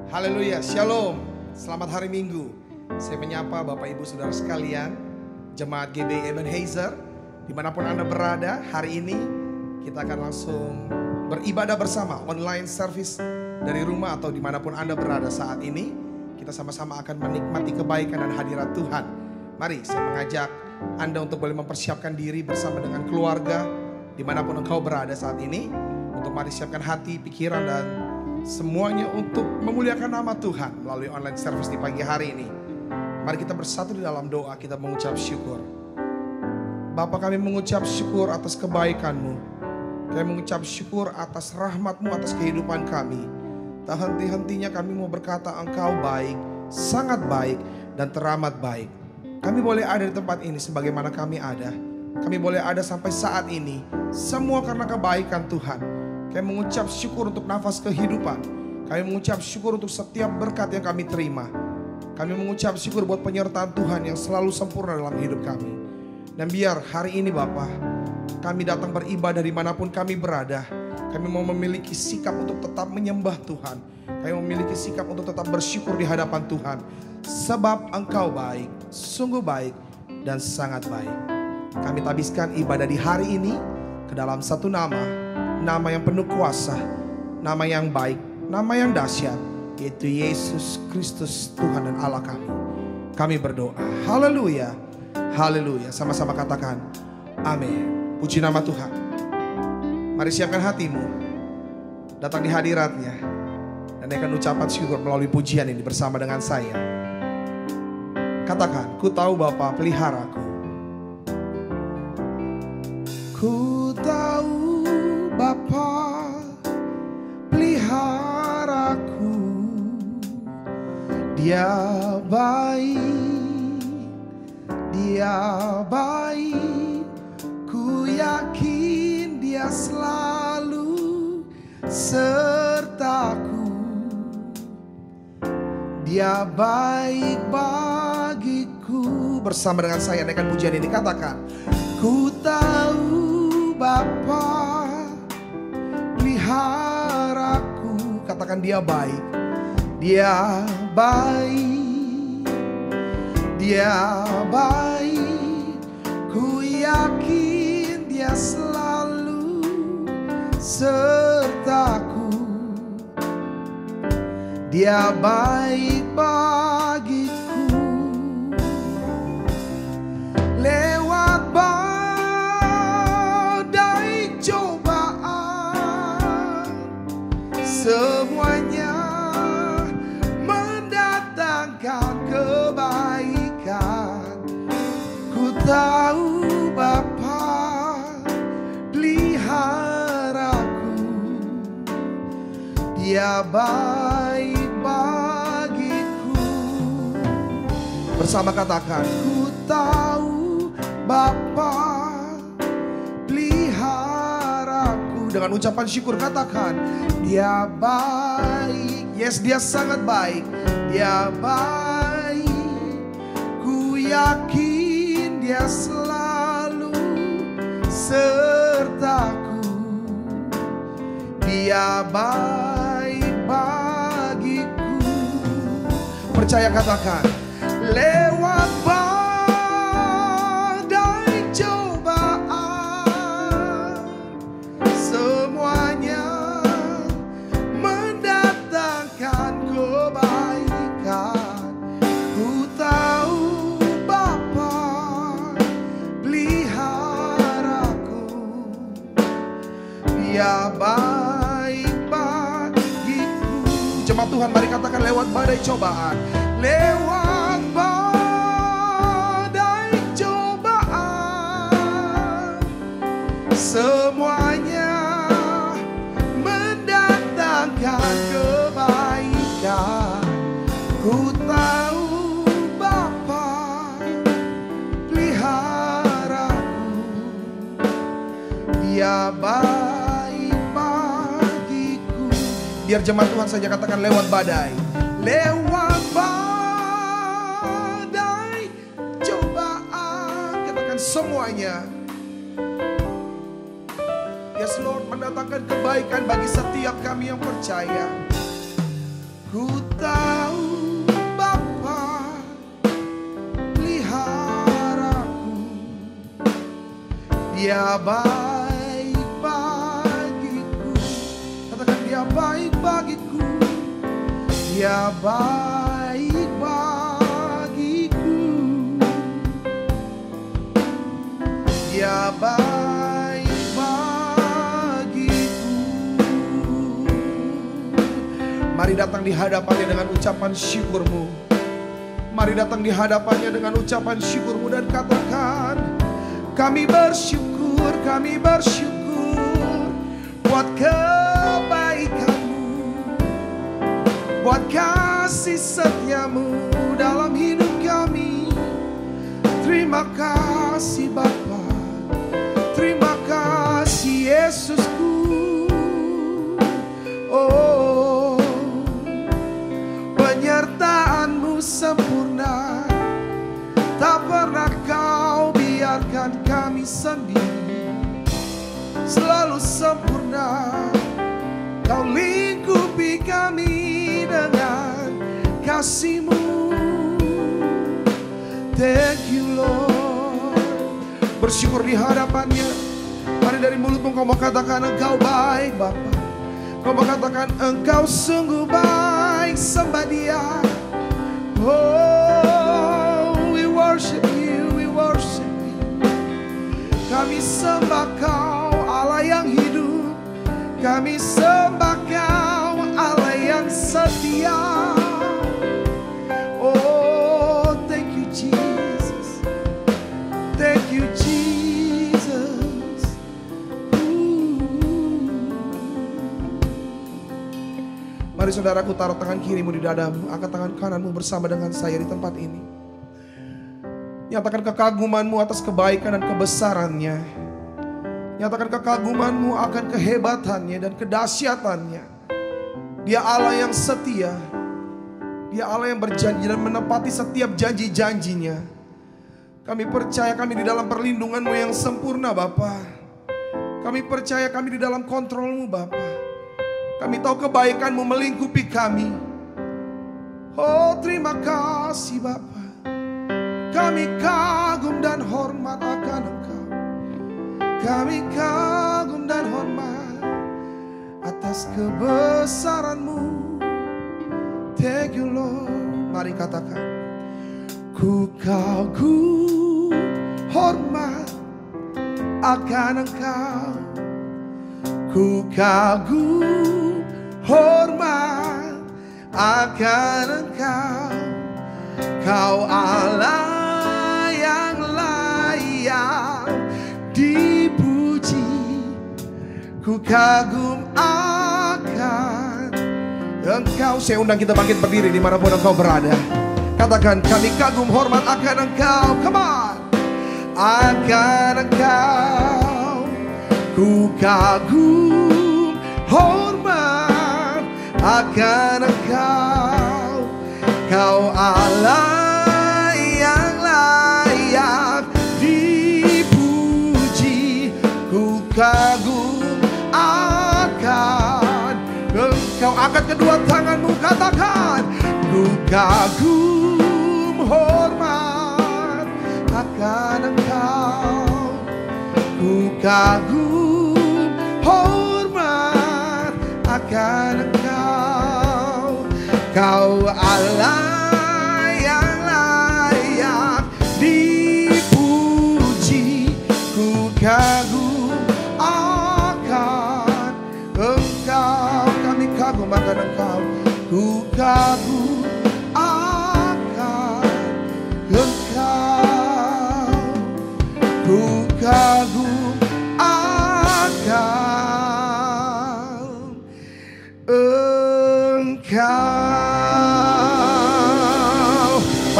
Haleluya, shalom. Selamat hari Minggu. Saya menyapa Bapak Ibu Saudara sekalian, Jemaat GBI Ebenezer, dimanapun Anda berada. Hari ini kita akan langsung beribadah bersama, online service dari rumah atau dimanapun Anda berada saat ini. Kita sama-sama akan menikmati kebaikan dan hadirat Tuhan. Mari saya mengajak Anda untuk boleh mempersiapkan diri bersama dengan keluarga, dimanapun engkau berada saat ini. Untuk mari siapkan hati, pikiran, dan semuanya untuk memuliakan nama Tuhan melalui online service di pagi hari ini. Mari kita bersatu di dalam doa, kita mengucap syukur. Bapa, kami mengucap syukur atas kebaikan-Mu. Kami mengucap syukur atas rahmat-Mu atas kehidupan kami. Tak henti-hentinya kami mau berkata Engkau baik, sangat baik, dan teramat baik. Kami boleh ada di tempat ini sebagaimana kami ada. Kami boleh ada sampai saat ini, semua karena kebaikan Tuhan. Kami mengucap syukur untuk nafas kehidupan. Kami mengucap syukur untuk setiap berkat yang kami terima. Kami mengucap syukur buat penyertaan Tuhan yang selalu sempurna dalam hidup kami. Dan biar hari ini Bapa, kami datang beribadah dimanapun kami berada. Kami mau memiliki sikap untuk tetap menyembah Tuhan. Kami memiliki sikap untuk tetap bersyukur di hadapan Tuhan. Sebab Engkau baik, sungguh baik, dan sangat baik. Kami tabiskan ibadah di hari ini ke dalam satu nama. Nama yang penuh kuasa, nama yang baik, nama yang dahsyat, yaitu Yesus Kristus Tuhan dan Allah kami. Kami berdoa, haleluya, haleluya. Sama-sama katakan, amin. Puji nama Tuhan. Mari siapkan hatimu, datang di hadiratnya, dan akan ucapan syukur melalui pujian ini bersama dengan saya. Katakan, ku tahu Bapa peliharaku. Ku tahu Bapa peliharaku, Dia baik, Dia baik. Ku yakin Dia selalu sertaku. Dia baik bagiku. Bersama dengan saya naikkan pujian ini, katakan, ku tahu Bapa peliharaku. Katakan, Dia baik, Dia baik, Dia baik. Ku yakin Dia selalu sertaku. Dia baik bagiku. Lewat badai cobaan, semuanya mendatangkan kebaikan. Ku tahu Bapa peliharaku. Dia baik bagiku. Bersama katakan, ku tahu Bapa peliharaku. Dengan ucapan syukur katakan, Dia baik. Yes, Dia sangat baik. Dia baik. Ku yakin Dia selalu sertaku. Dia baik bagiku. Percaya katakan, lewat badai cobaan, semuanya mendatangkan kebaikan. Ku tahu Bapa peliharaku. Dia baik bagiku. Jemaat Tuhan, mari katakan, lewat badai cobaan. Lewat badai cobaan, semuanya mendatangkan kebaikan. Ku tahu Bapa peliharaku. Dia baik bagiku. Biar jemaat Tuhan saja katakan, lewat badai. Lewat badai cobaan, katakan semuanya. Yes Lord, mendatangkan kebaikan bagi setiap kami yang percaya. Ku tahu Dia baik bagiku. Katakan dia baik bagiku. Dia baik bagiku. Dia baik bagiku. Mari datang di hadapannya dengan ucapan syukurmu. Mari datang di hadapannya dengan ucapan syukurmu dan katakan, kami bersyukur buat kebaikanmu, buat kasih setiamu dalam hidup kami. Terima kasih Bapa, terima kasih Yesusku. Oh, penyertaanmu sempurna, tak pernah kau biarkan kami sendiri. Selalu sempurna, kau lingkupi kami dengan kasih-Mu. Thank you Lord. Bersyukur di hadapannya. Mari dari mulutmu kau mau katakan Engkau baik Bapa. Kau mau katakan Engkau sungguh baik, sembah Dia. Oh, we worship you, we worship you. Kami sembah Kau Allah yang hidup. Kami sembah Kau Allah yang setia. Oh, thank you Jesus. Thank you Jesus. Mari saudaraku, taruh tangan kirimu di dadamu, angkat tangan kananmu bersama dengan saya di tempat ini. Nyatakan kekagumanmu atas kebaikan dan kebesarannya. Nyatakan kekagumanmu akan kehebatannya dan kedahsyatannya. Dia Allah yang setia. Dia Allah yang berjanji dan menepati setiap janji-janjinya. Kami percaya kami di dalam perlindungan-Mu yang sempurna Bapa. Kami percaya kami di dalam kontrol-Mu Bapa. Kami tahu kebaikan-Mu melingkupi kami. Oh, terima kasih Bapa. Kami kagum dan hormat akan Engkau. Kami kagum dan hormat atas kebesaran-Mu. Thank you Lord. Mari katakan, ku kagum hormat akan Engkau. Ku kagum hormat akan Engkau. Kau Allah yang layak dipuji. Ku kagum akan Engkau. Saya undang kita bangkit berdiri dimanapun Engkau berada. Katakan, kami kagum hormat akan Engkau. Come on. Akan Engkau. Ku kagum hormat akan Engkau. Kau Allah yang layak dipuji. Ku kagum akan Engkau. Angkat kedua tanganmu, katakan, ku kagum hormat akan Engkau. Ku kagum hormat akan Engkau. Kau Allah yang layak dipuji. Ku kagum akan Engkau. Kami kagum akan Engkau. Ku kagum akan Engkau. Ku kagum akan Engkau.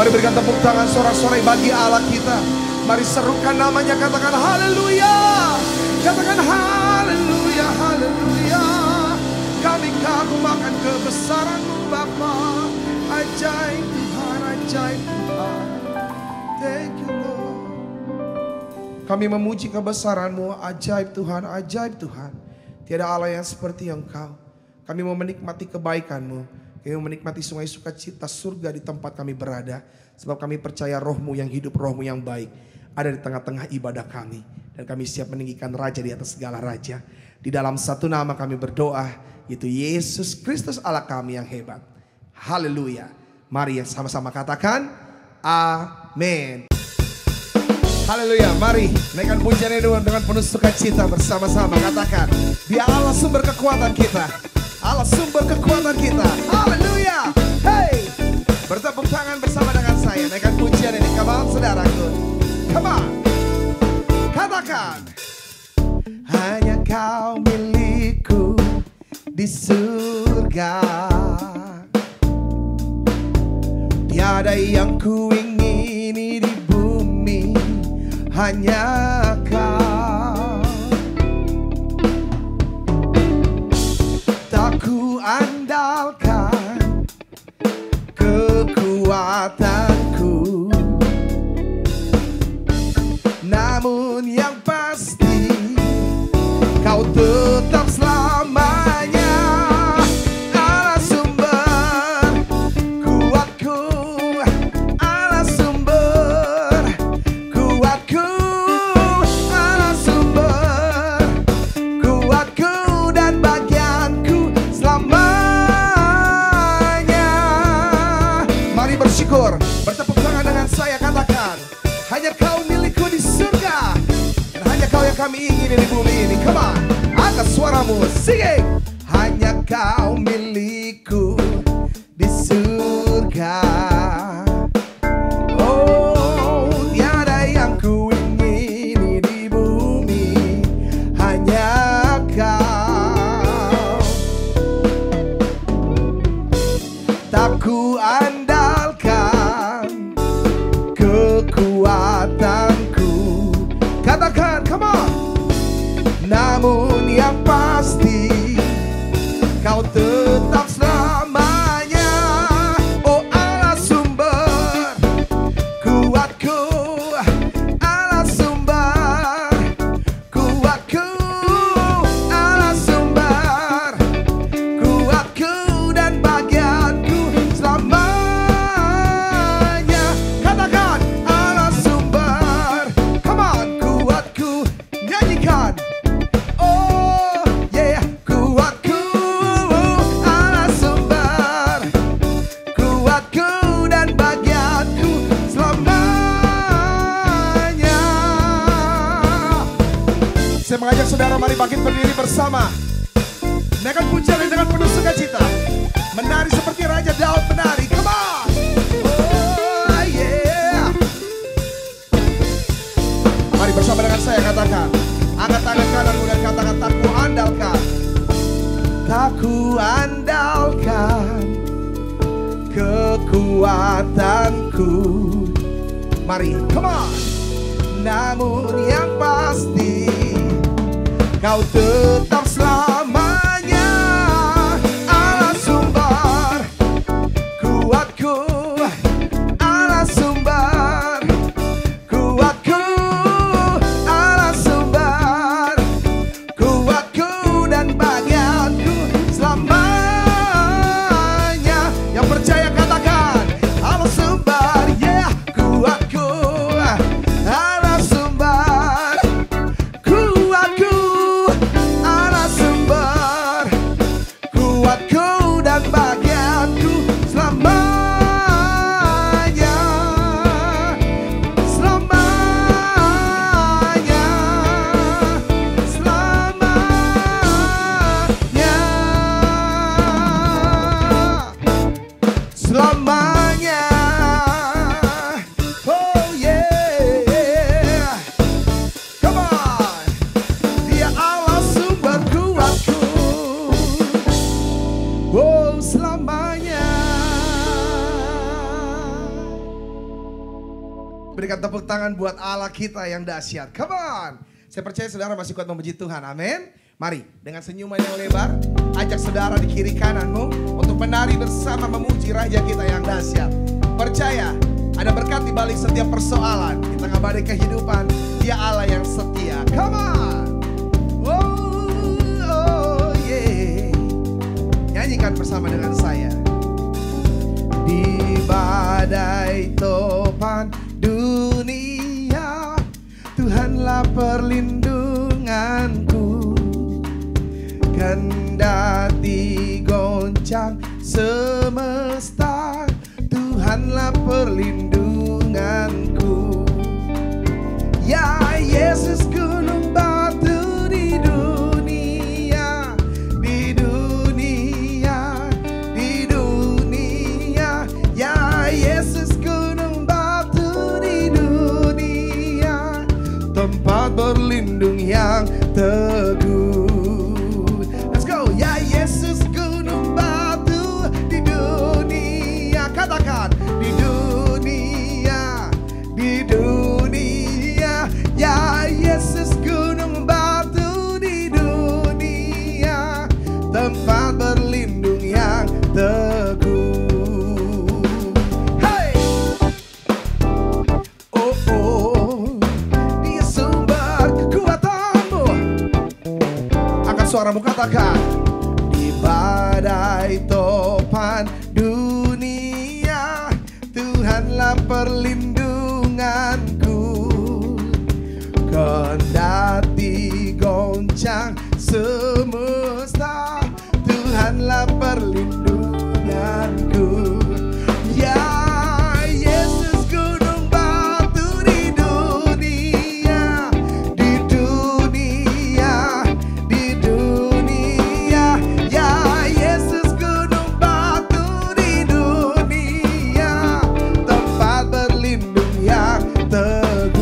Mari berikan tepuk tangan sorak-sorai bagi Allah kita. Mari serukan namanya, katakan haleluya. Katakan haleluya, haleluya. Kami kagum akan kebesaran-Mu Bapa. Ajaib Tuhan, ajaib Tuhan. Thank you Lord. Kami memuji kebesaran-Mu, ajaib Tuhan, ajaib Tuhan. Tiada Allah yang seperti Engkau. Kami mau menikmati kebaikan-Mu. Kami mau menikmati sungai sukacita surga di tempat kami berada. Sebab kami percaya Roh-Mu yang hidup, Roh-Mu yang baik ada di tengah-tengah ibadah kami. Dan Dan kami siap meninggikan Raja di atas segala raja. Di dalam satu nama kami berdoa, yaitu Yesus Kristus Allah kami yang hebat. Haleluya. Mari sama-sama katakan amin. Haleluya. Mari naikkan pujian dengan penuh sukacita bersama-sama. Katakan, Dia Allah sumber kekuatan kita. Allah sumber kekuatan kita. Haleluya. Hey, bertepuk tangan bersama dengan saya. Naikkan pujian ini. Come on saudaraku. Come on. Katakan, hanya Kau milikku di surga. Tiada yang ku ingini di bumi, hanya Kau. Tak ku andalkan kekuatanku, namun yang pasti Kau tetap selamanya Allah sumber kuatku, Allah sumber kuatku, Allah sumber kuatku dan bagianku selamanya. Mari bersyukur, bertepuk tangan dengan saya. Katakan, hanya Kau milikku di surga, dan hanya Kau yang kami ingin di bumi ini. Come on, angkat suaramu, singing. Hanya Kau milikku di surga. Oh, tiada yang ku ingini di bumi, hanya Kau. Tak ku andalkan kekuatanku. Katakan, come on. Namun yang pasti Kau tetap selamanya. Oh Allah sumber kuatku, Allah sumber kuatku, Allah sumber kuatku dan bagianku selamanya. Katakan, Allah sumber, come on, kuatku. Nyanyikan, oh yeah, kuatku, Allah sumber kuatku dan bagianku selamanya. Saya mengajak saudara, mari bangkit berdiri bersama. Naikkan pujian dengan penuh sukacita, menari seperti Raja Daud menari. Come on, oh yeah. Mari bersama dengan saya katakan, angkat tangan kananmu dan katakan, tak ku andalkan, tak ku andalkan kekuatanku. Mari, come on. Namun yang pasti Kau tetap selamanya Allah sumber kuatku, Allah sumber kuatku, Allah sumber kuatku dan bagianku selamanya. Yang percaya katakan, Allah sumber, yeah, kuatku, Allah sumber kuatku, Allah sumber kuatku dan bagianku selamanya, selamanya, selamanya, selamanya. Oh yeah, come on. Dia Allah sumber kuatku, oh selamanya. Berikan tepuk tangan buat Allah kita yang dahsyat. Come on. Saya percaya saudara masih kuat memuji Tuhan. Amin. Mari dengan senyuman yang lebar, ajak saudara di kiri kananmu untuk menari bersama memuji Raja kita yang dahsyat. Percaya ada berkat di balik setiap persoalan. Di tengah badai kehidupan, Dia Allah yang setia. Come on. Oh yeah. Nyanyikan bersama dengan saya. Di badai topan dunia, Tuhanlah Tuhanlah perlindunganku, kendati goncang semesta. Tuhanlah perlindunganku. Ya Yesus gunung batu di dunia, di dunia, di dunia. Ya Yesus gunung batu di dunia, tempat berlindung yang teguh. Let's go. Ya Yesus gunung batu di dunia. Katakan, di dunia, di dunia. Ya Yesus gunung batu di dunia, tempat berlindung yang teguh. Hey! Oh, oh, Dia sumber kekuatanmu. Angkat suaramu, katakan, di badai topan dunia, Tuhanlah perlindunganku. Kendati goncang semesta, Tuhanlah perlindunganku. Ya Yesus gunung batu di dunia, di dunia, di dunia. Ya Yesus gunung batu di dunia, tempat berlindung yang teguh.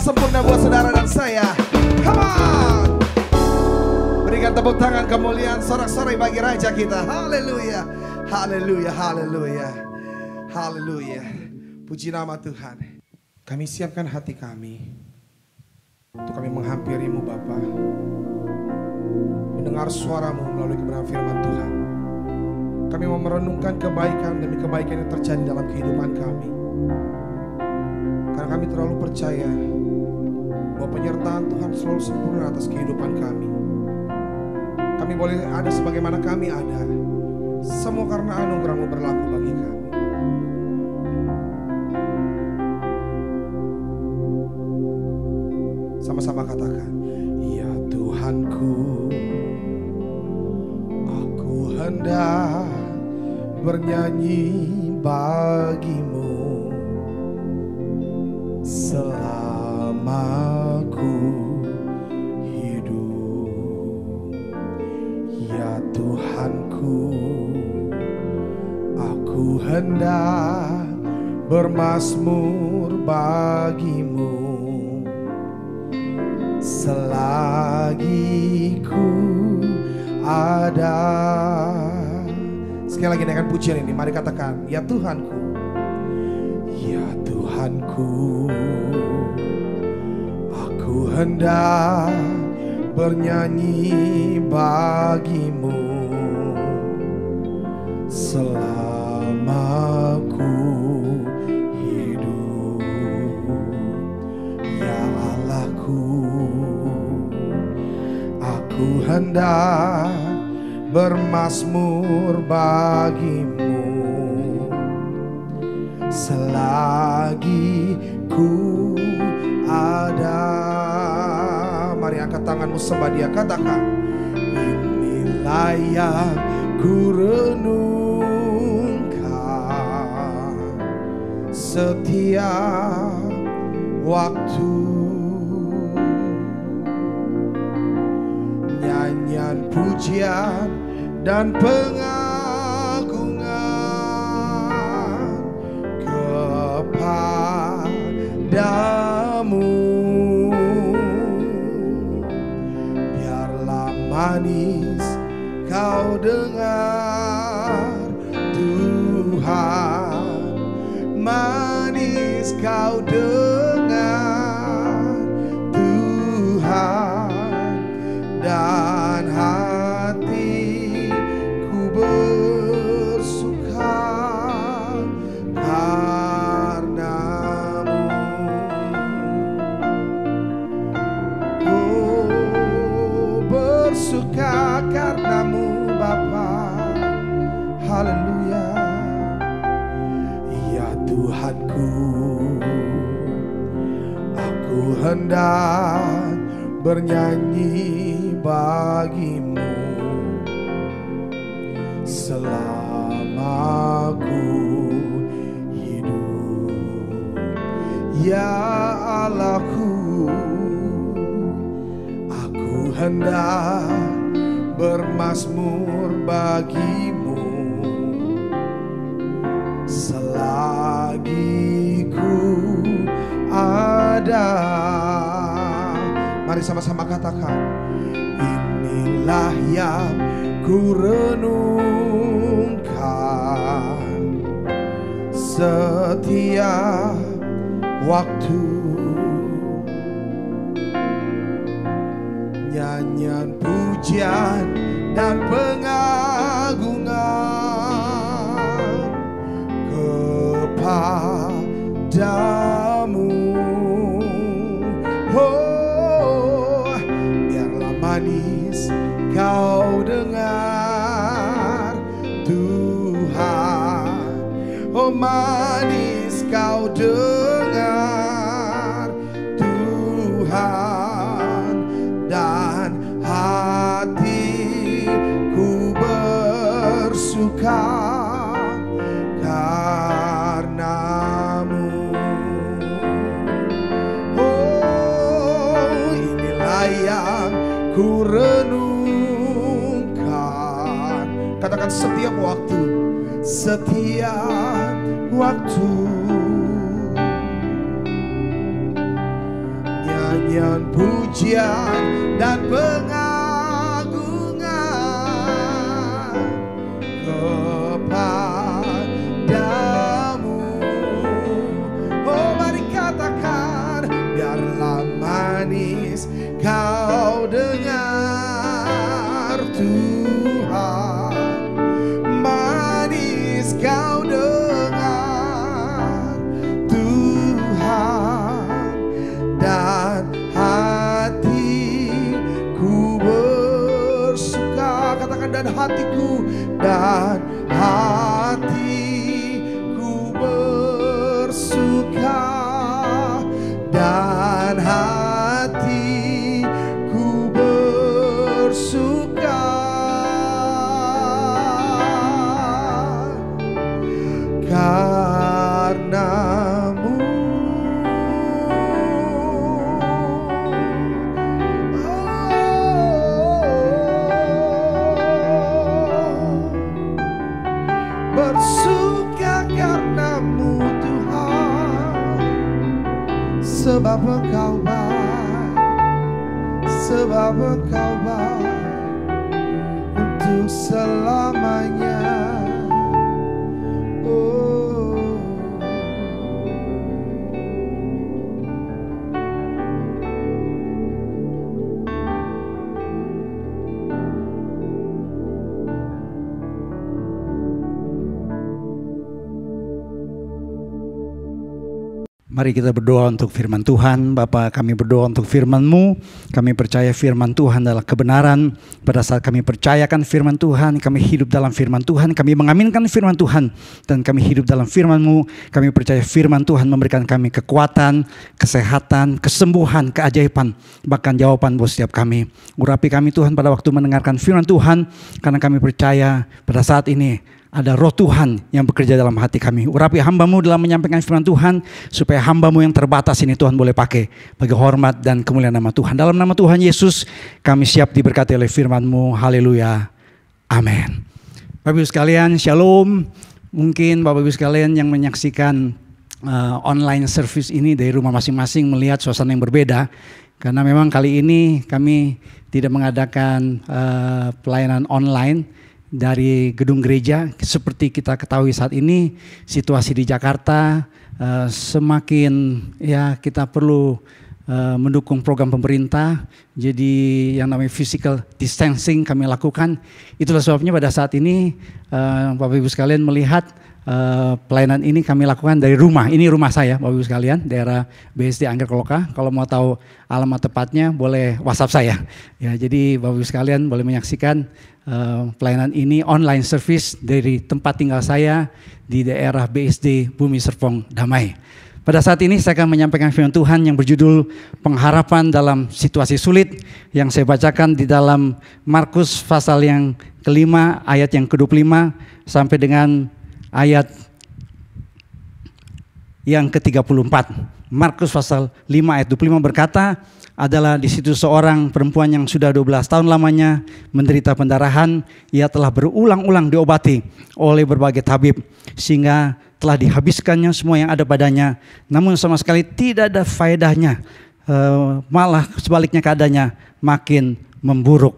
Sempurna buat saudara dan saya. Come on. Berikan tepuk tangan kemuliaan sorak-sorai bagi Raja kita. Haleluya, haleluya, haleluya, haleluya. Puji nama Tuhan. Kami siapkan hati kami untuk kami menghampirimu Bapa, mendengar suaramu melalui kebenaran firman Tuhan. Kami mau merenungkan kebaikan demi kebaikan yang terjadi dalam kehidupan kami, karena kami terlalu percaya bahwa penyertaan Tuhan selalu sempurna atas kehidupan kami. Kami boleh ada sebagaimana kami ada, semua karena anugerah-Mu berlaku bagi kami. Sama-sama katakan, ya Tuhanku, aku hendak bernyanyi bagimu selama aku hidup. Ya Tuhanku, aku hendak bermazmur bagimu selagi ku ada. Sekali lagi dengan pujian ini, mari katakan, ya Tuhanku, ya Tuhanku, aku hendak bernyanyi bagimu selama ku hidup. Ya Allahku, aku hendak bermazmur bagimu selagi ku ada. Mari angkat tanganmu sembah Dia, katakan, inilah yang ku renungkan setiap waktu. Nyanyian pujian dan pengagungan kepadamu. Biarlah manis kau dengar Tuhan, manis kau dengar Tuhan, dan hatiku bersuka karenamu. Oh, bersuka karenamu Bapa. Haleluya. Ya Tuhanku, aku hendak bernyanyi bagimu selama ku hidup. Ya Allahku, aku hendak bermazmur bagimu selagi ku ada. Mari sama-sama katakan, inilah yang ku renungkan setiap waktu. Nyanyian pujian dan pengagungan kepadamu. Oh, biarlah manis kau dengar Tuhan. Oh, manis kau dengar Tuhan, dan hatiku bersuka karenamu. Oh, inilah yang ku renungkan. Katakan, setiap waktu, setiap waktu. Nyanyian pujian dan pengagungan kepadamu. Oh, mari katakan, biarlah manis kau dengar Tuhan, manis kau dengar Tuhan, dan hatiku bersuka. Katakan, dan hatiku, dan hatiku bersuka, dan hatiku bersuka karenamu. Bersuka karenamu Tuhan, sebab Engkau baik, sebab Engkau baik untuk selamanya. Oh, Mari kita berdoa untuk firman Tuhan. Bapa, kami berdoa untuk firman-Mu. Kami percaya firman Tuhan adalah kebenaran. Pada saat kami percayakan firman Tuhan, kami hidup dalam firman Tuhan, kami mengaminkan firman Tuhan, dan kami hidup dalam firman-Mu. Kami percaya firman Tuhan memberikan kami kekuatan, kesehatan, kesembuhan, keajaiban, bahkan jawaban buat setiap kami. Urapi kami Tuhan pada waktu mendengarkan firman Tuhan, karena kami percaya pada saat ini ada roh Tuhan yang bekerja dalam hati kami. Urapi hamba-Mu dalam menyampaikan firman Tuhan, supaya hamba-Mu yang terbatas ini Tuhan boleh pakai bagi hormat dan kemuliaan nama Tuhan. Dalam nama Tuhan Yesus, kami siap diberkati oleh firman-Mu. Haleluya. Amin. Bapak Ibu sekalian, shalom. Mungkin Bapak Ibu sekalian yang menyaksikan online service ini dari rumah masing-masing melihat suasana yang berbeda. Karena memang kali ini kami tidak mengadakan pelayanan online dari gedung gereja. Seperti kita ketahui saat ini situasi di Jakarta semakin kita perlu mendukung program pemerintah. Jadi yang namanya physical distancing kami lakukan. Itulah sebabnya pada saat ini Bapak Ibu sekalian melihat pelayanan ini kami lakukan dari rumah. Ini rumah saya Bapak Ibu sekalian, daerah BSD Angger Koloka. Kalau mau tahu alamat tepatnya boleh WhatsApp saya. Ya, jadi Bapak Ibu sekalian boleh menyaksikan pelayanan ini online service dari tempat tinggal saya di daerah BSD Bumi Serpong Damai. Pada saat ini saya akan menyampaikan firman Tuhan yang berjudul pengharapan dalam situasi sulit, yang saya bacakan di dalam Markus pasal yang kelima ayat yang ke-25 sampai dengan ayat yang ke-34. Markus pasal 5 ayat 25 berkata, adalah di situ seorang perempuan yang sudah 12 tahun lamanya menderita pendarahan. Ia telah berulang-ulang diobati oleh berbagai tabib, sehingga telah dihabiskannya semua yang ada padanya, namun sama sekali tidak ada faedahnya. Malah sebaliknya keadaannya makin memburuk.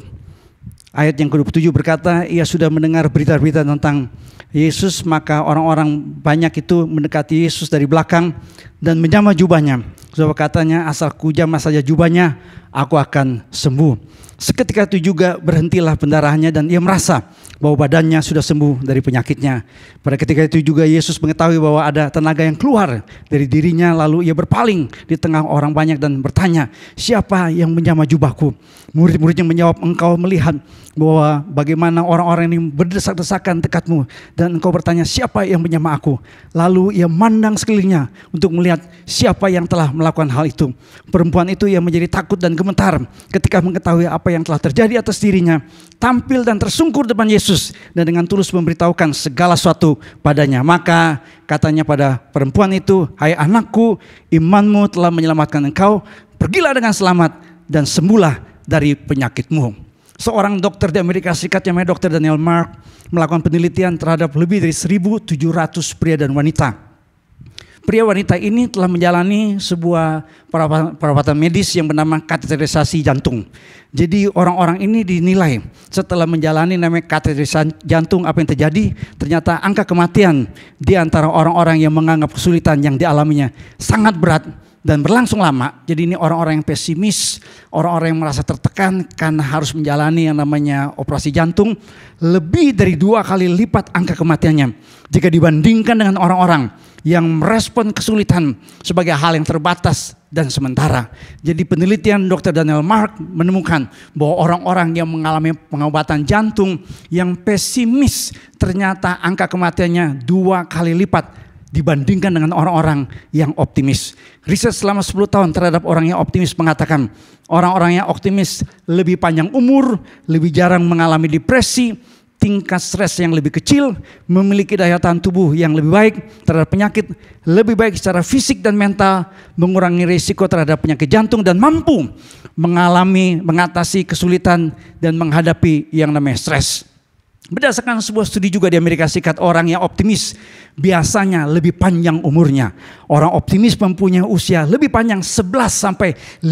Ayat yang ke-27 berkata, ia sudah mendengar berita-berita tentang Yesus, maka orang-orang banyak itu mendekati Yesus dari belakang dan menjamah jubahnya. Sebab katanya, asal ku jamah saja jubahnya, aku akan sembuh. Seketika itu juga berhentilah pendarahannya dan ia merasa bahwa badannya sudah sembuh dari penyakitnya. Pada ketika itu juga Yesus mengetahui bahwa ada tenaga yang keluar dari dirinya, lalu ia berpaling di tengah orang banyak dan bertanya, siapa yang menjamah jubahku? Murid-muridnya menjawab, engkau melihat bahwa bagaimana orang-orang ini berdesak-desakan dekatmu, dan engkau bertanya, siapa yang menjamah aku? Lalu ia mandang sekelilingnya untuk melihat siapa yang telah melakukan hal itu. Perempuan itu yang menjadi takut dan gemetar ketika mengetahui apa yang telah terjadi atas dirinya, tampil dan tersungkur depan Yesus dan dengan tulus memberitahukan segala sesuatu padanya. Maka katanya pada perempuan itu, hai anakku, imanmu telah menyelamatkan engkau, pergilah dengan selamat dan sembuhlah dari penyakitmu. Seorang dokter di Amerika Serikat yang namanya Dr. Daniel Mark melakukan penelitian terhadap lebih dari 1.700 pria dan wanita. Pria wanita ini telah menjalani sebuah perawatan medis yang bernama kateterisasi jantung. Jadi orang-orang ini dinilai setelah menjalani namanya kateterisasi jantung, apa yang terjadi? Ternyata angka kematian di antara orang-orang yang menganggap kesulitan yang dialaminya sangat berat dan berlangsung lama. Jadi ini orang-orang yang pesimis, orang-orang yang merasa tertekan karena harus menjalani yang namanya operasi jantung. Lebih dari 2 kali lipat angka kematiannya jika dibandingkan dengan orang-orang yang merespon kesulitan sebagai hal yang terbatas dan sementara. Jadi penelitian Dr. Daniel Mark menemukan bahwa orang-orang yang mengalami pengobatan jantung yang pesimis, ternyata angka kematiannya 2 kali lipat dibandingkan dengan orang-orang yang optimis. Riset selama 10 tahun terhadap orang yang optimis mengatakan orang-orang yang optimis lebih panjang umur, lebih jarang mengalami depresi, tingkat stres yang lebih kecil, memiliki daya tahan tubuh yang lebih baik terhadap penyakit, lebih baik secara fisik dan mental, mengurangi risiko terhadap penyakit jantung, dan mampu mengatasi kesulitan dan menghadapi yang namanya stres. Berdasarkan sebuah studi juga di Amerika Serikat, orang yang optimis biasanya lebih panjang umurnya. Orang optimis mempunyai usia lebih panjang 11-15%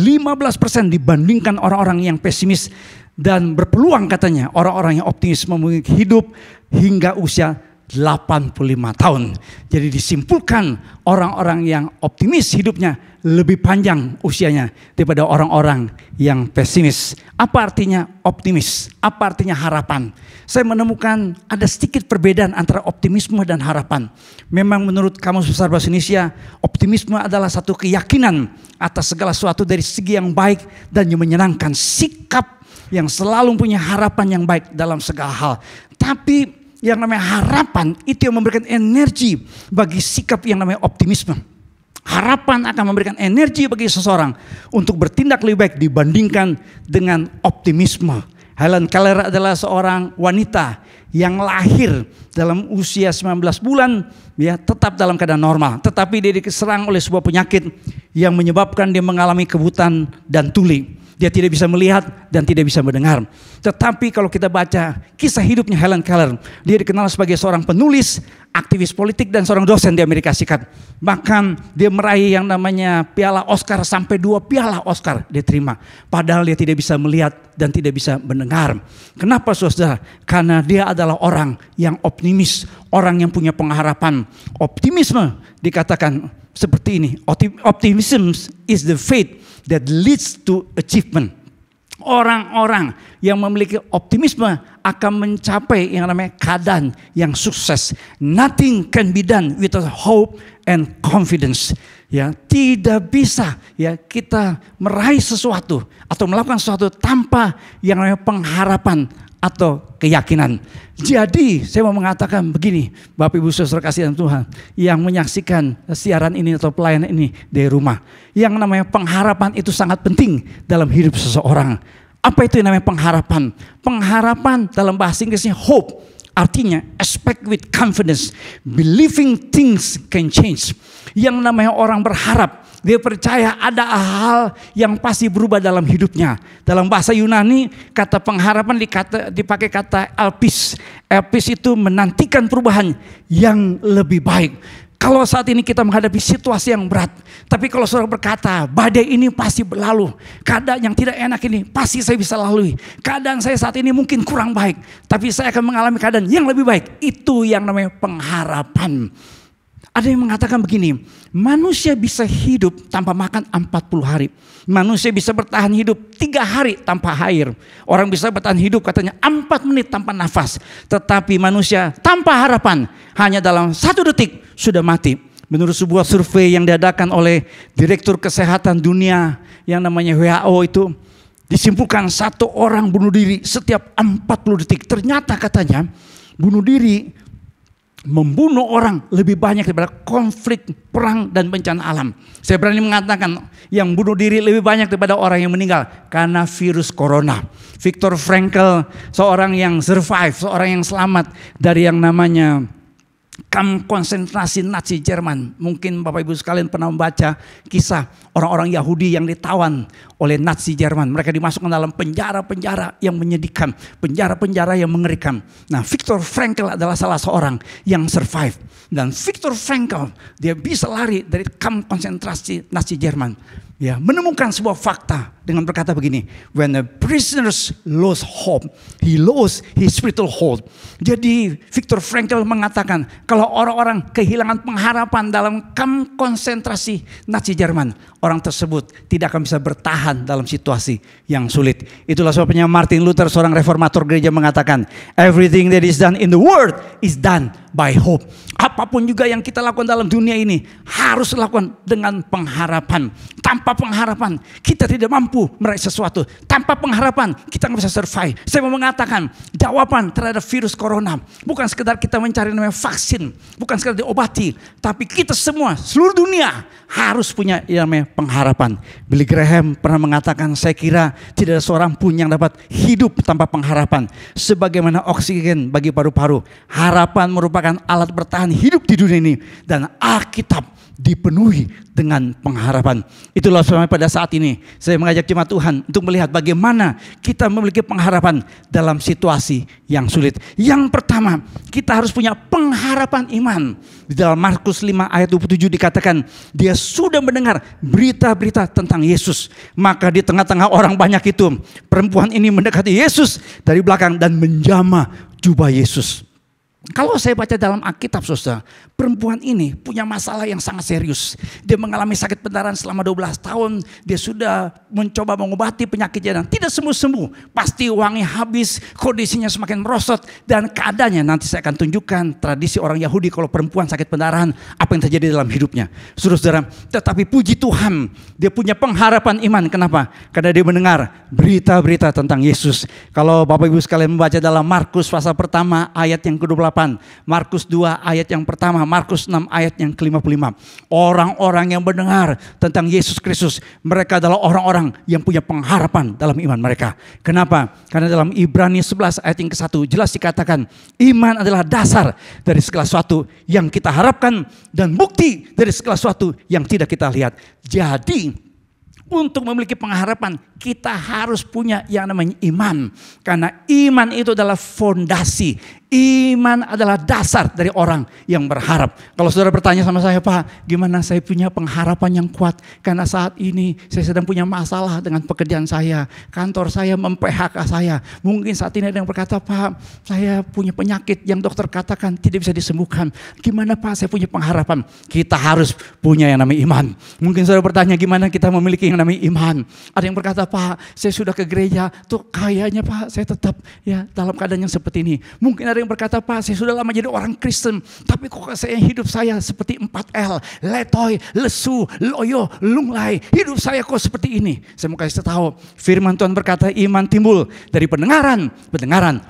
dibandingkan orang-orang yang pesimis. Dan berpeluang katanya orang-orang yang optimis memiliki hidup hingga usia 85 tahun. Jadi disimpulkan orang-orang yang optimis hidupnya lebih panjang usianya daripada orang-orang yang pesimis. Apa artinya optimis? Apa artinya harapan? Saya menemukan ada sedikit perbedaan antara optimisme dan harapan. Memang menurut Kamus Besar Bahasa Indonesia, optimisme adalah satu keyakinan atas segala sesuatu dari segi yang baik dan yang menyenangkan. Sikap yang selalu punya harapan yang baik dalam segala hal. Tapi yang namanya harapan itu yang memberikan energi bagi sikap yang namanya optimisme. Harapan akan memberikan energi bagi seseorang untuk bertindak lebih baik dibandingkan dengan optimisme. Helen Keller adalah seorang wanita yang lahir dalam usia 19 bulan, ya, tetap dalam keadaan normal. Tetapi dia diserang oleh sebuah penyakit yang menyebabkan dia mengalami kebutaan dan tuli. Dia tidak bisa melihat dan tidak bisa mendengar. Tetapi kalau kita baca kisah hidupnya Helen Keller, dia dikenal sebagai seorang penulis, aktivis politik, dan seorang dosen di Amerika Serikat. Bahkan dia meraih yang namanya piala Oscar, sampai 2 piala Oscar dia terima. Padahal dia tidak bisa melihat dan tidak bisa mendengar. Kenapa saudara? Karena dia adalah orang yang optimis, orang yang punya pengharapan. Optimisme dikatakan seperti ini, optimism is the faith that leads to achievement. Orang-orang yang memiliki optimisme akan mencapai yang namanya keadaan yang sukses. Nothing can be done without hope and confidence. Ya, tidak bisa ya kita meraih sesuatu atau melakukan sesuatu tanpa yang namanya pengharapan atau keyakinan. Jadi saya mau mengatakan begini, Bapak Ibu Saudara kasih dalam Tuhan yang menyaksikan siaran ini atau pelayanan ini dari rumah. Yang namanya pengharapan itu sangat penting dalam hidup seseorang. Apa itu yang namanya pengharapan? Pengharapan dalam bahasa Inggrisnya hope. Artinya expect with confidence, believing things can change. Yang namanya orang berharap, dia percaya ada hal yang pasti berubah dalam hidupnya. Dalam bahasa Yunani, kata pengharapan dipakai kata elpis. Elpis itu menantikan perubahan yang lebih baik. Kalau saat ini kita menghadapi situasi yang berat, tapi kalau saudara berkata, badai ini pasti berlalu. Keadaan yang tidak enak ini pasti saya bisa lalui. Keadaan saya saat ini mungkin kurang baik, tapi saya akan mengalami keadaan yang lebih baik. Itu yang namanya pengharapan. Ada yang mengatakan begini, manusia bisa hidup tanpa makan 40 hari. Manusia bisa bertahan hidup 3 hari tanpa air. Orang bisa bertahan hidup katanya 4 menit tanpa nafas. Tetapi manusia tanpa harapan hanya dalam 1 detik sudah mati. Menurut sebuah survei yang diadakan oleh Direktur Kesehatan Dunia yang namanya WHO itu, disimpulkan 1 orang bunuh diri setiap 40 detik. Ternyata katanya bunuh diri membunuh orang lebih banyak daripada konflik, perang, dan bencana alam. Saya berani mengatakan yang bunuh diri lebih banyak daripada orang yang meninggal karena virus corona. Viktor Frankl, seorang yang survive, seorang yang selamat dari yang namanya kamp konsentrasi Nazi Jerman. Mungkin Bapak Ibu sekalian pernah membaca kisah orang-orang Yahudi yang ditawan oleh Nazi Jerman. Mereka dimasukkan dalam penjara-penjara yang menyedihkan, penjara-penjara yang mengerikan. Nah, Viktor Frankl adalah salah seorang yang survive. Dan Viktor Frankl, dia bisa lari dari kamp konsentrasi Nazi Jerman. Ya, menemukan sebuah fakta dengan berkata begini, when the prisoners lost hope, he lost his spiritual hold. Jadi Viktor Frankl mengatakan kalau orang-orang kehilangan pengharapan dalam kamp konsentrasi Nazi Jerman, orang tersebut tidak akan bisa bertahan dalam situasi yang sulit. Itulah sebabnya Martin Luther, seorang reformator gereja, mengatakan, everything that is done in the world is done by hope. Apapun juga yang kita lakukan dalam dunia ini harus dilakukan dengan pengharapan. Tanpa pengharapan kita tidak mampu meraih sesuatu. Tanpa pengharapan kita nggak bisa survive. Saya mau mengatakan jawaban terhadap virus corona bukan sekedar kita mencari namanya vaksin, bukan sekedar diobati, tapi kita semua seluruh dunia harus punya yang namanya pengharapan. Billy Graham pernah mengatakan, saya kira tidak ada seorang pun yang dapat hidup tanpa pengharapan. Sebagaimana oksigen bagi paru-paru, harapan merupakan alat bertahan hidup di dunia ini, dan Alkitab dipenuhi dengan pengharapan. Itulah sebabnya pada saat ini saya mengajak jemaat Tuhan untuk melihat bagaimana kita memiliki pengharapan dalam situasi yang sulit. Yang pertama, kita harus punya pengharapan iman. Di dalam Markus 5 ayat 27 dikatakan, dia sudah mendengar berita-berita tentang Yesus. Maka di tengah-tengah orang banyak itu, perempuan ini mendekati Yesus dari belakang dan menjamah jubah Yesus. Kalau saya baca dalam Alkitab, saudara, perempuan ini punya masalah yang sangat serius. Dia mengalami sakit pendarahan selama 12 tahun. Dia sudah mencoba mengobati penyakitnya dan tidak sembuh-sembuh. Pasti uangnya habis, kondisinya semakin merosot. Dan keadaannya nanti saya akan tunjukkan tradisi orang Yahudi kalau perempuan sakit pendarahan, apa yang terjadi dalam hidupnya. Saudara-saudara, tetapi puji Tuhan, dia punya pengharapan iman. Kenapa? Karena dia mendengar berita-berita tentang Yesus. Kalau Bapak Ibu sekalian membaca dalam Markus pasal pertama ayat yang ke-28, Markus 2 ayat yang pertama, Markus 6 ayat yang ke-55. Orang-orang yang mendengar tentang Yesus Kristus, mereka adalah orang-orang yang punya pengharapan dalam iman mereka. Kenapa? Karena dalam Ibrani 11 ayat yang ke-1 jelas dikatakan, iman adalah dasar dari segala sesuatu yang kita harapkan dan bukti dari segala sesuatu yang tidak kita lihat. Jadi untuk memiliki pengharapan, kita harus punya yang namanya iman. Karena iman itu adalah fondasi. Iman adalah dasar dari orang yang berharap. Kalau saudara bertanya sama saya, Pak, gimana saya punya pengharapan yang kuat? Karena saat ini saya sedang punya masalah dengan pekerjaan saya. Kantor saya mem-PHK saya. Mungkin saat ini ada yang berkata, Pak, saya punya penyakit yang dokter katakan tidak bisa disembuhkan. Gimana Pak, saya punya pengharapan? Kita harus punya yang namanya iman. Mungkin saudara bertanya, gimana kita memiliki yang namanya iman? Ada yang berkata, Pak, saya sudah ke gereja, tuh kayaknya Pak, saya tetap ya dalam keadaan yang seperti ini. Mungkin ada yang berkata, Pak, saya sudah lama jadi orang Kristen, tapi kok hidup saya seperti 4L, letoy, lesu, loyo, lunglai. Hidup saya kok seperti ini. Saya mau kasih tahu, firman Tuhan berkata iman timbul dari pendengaran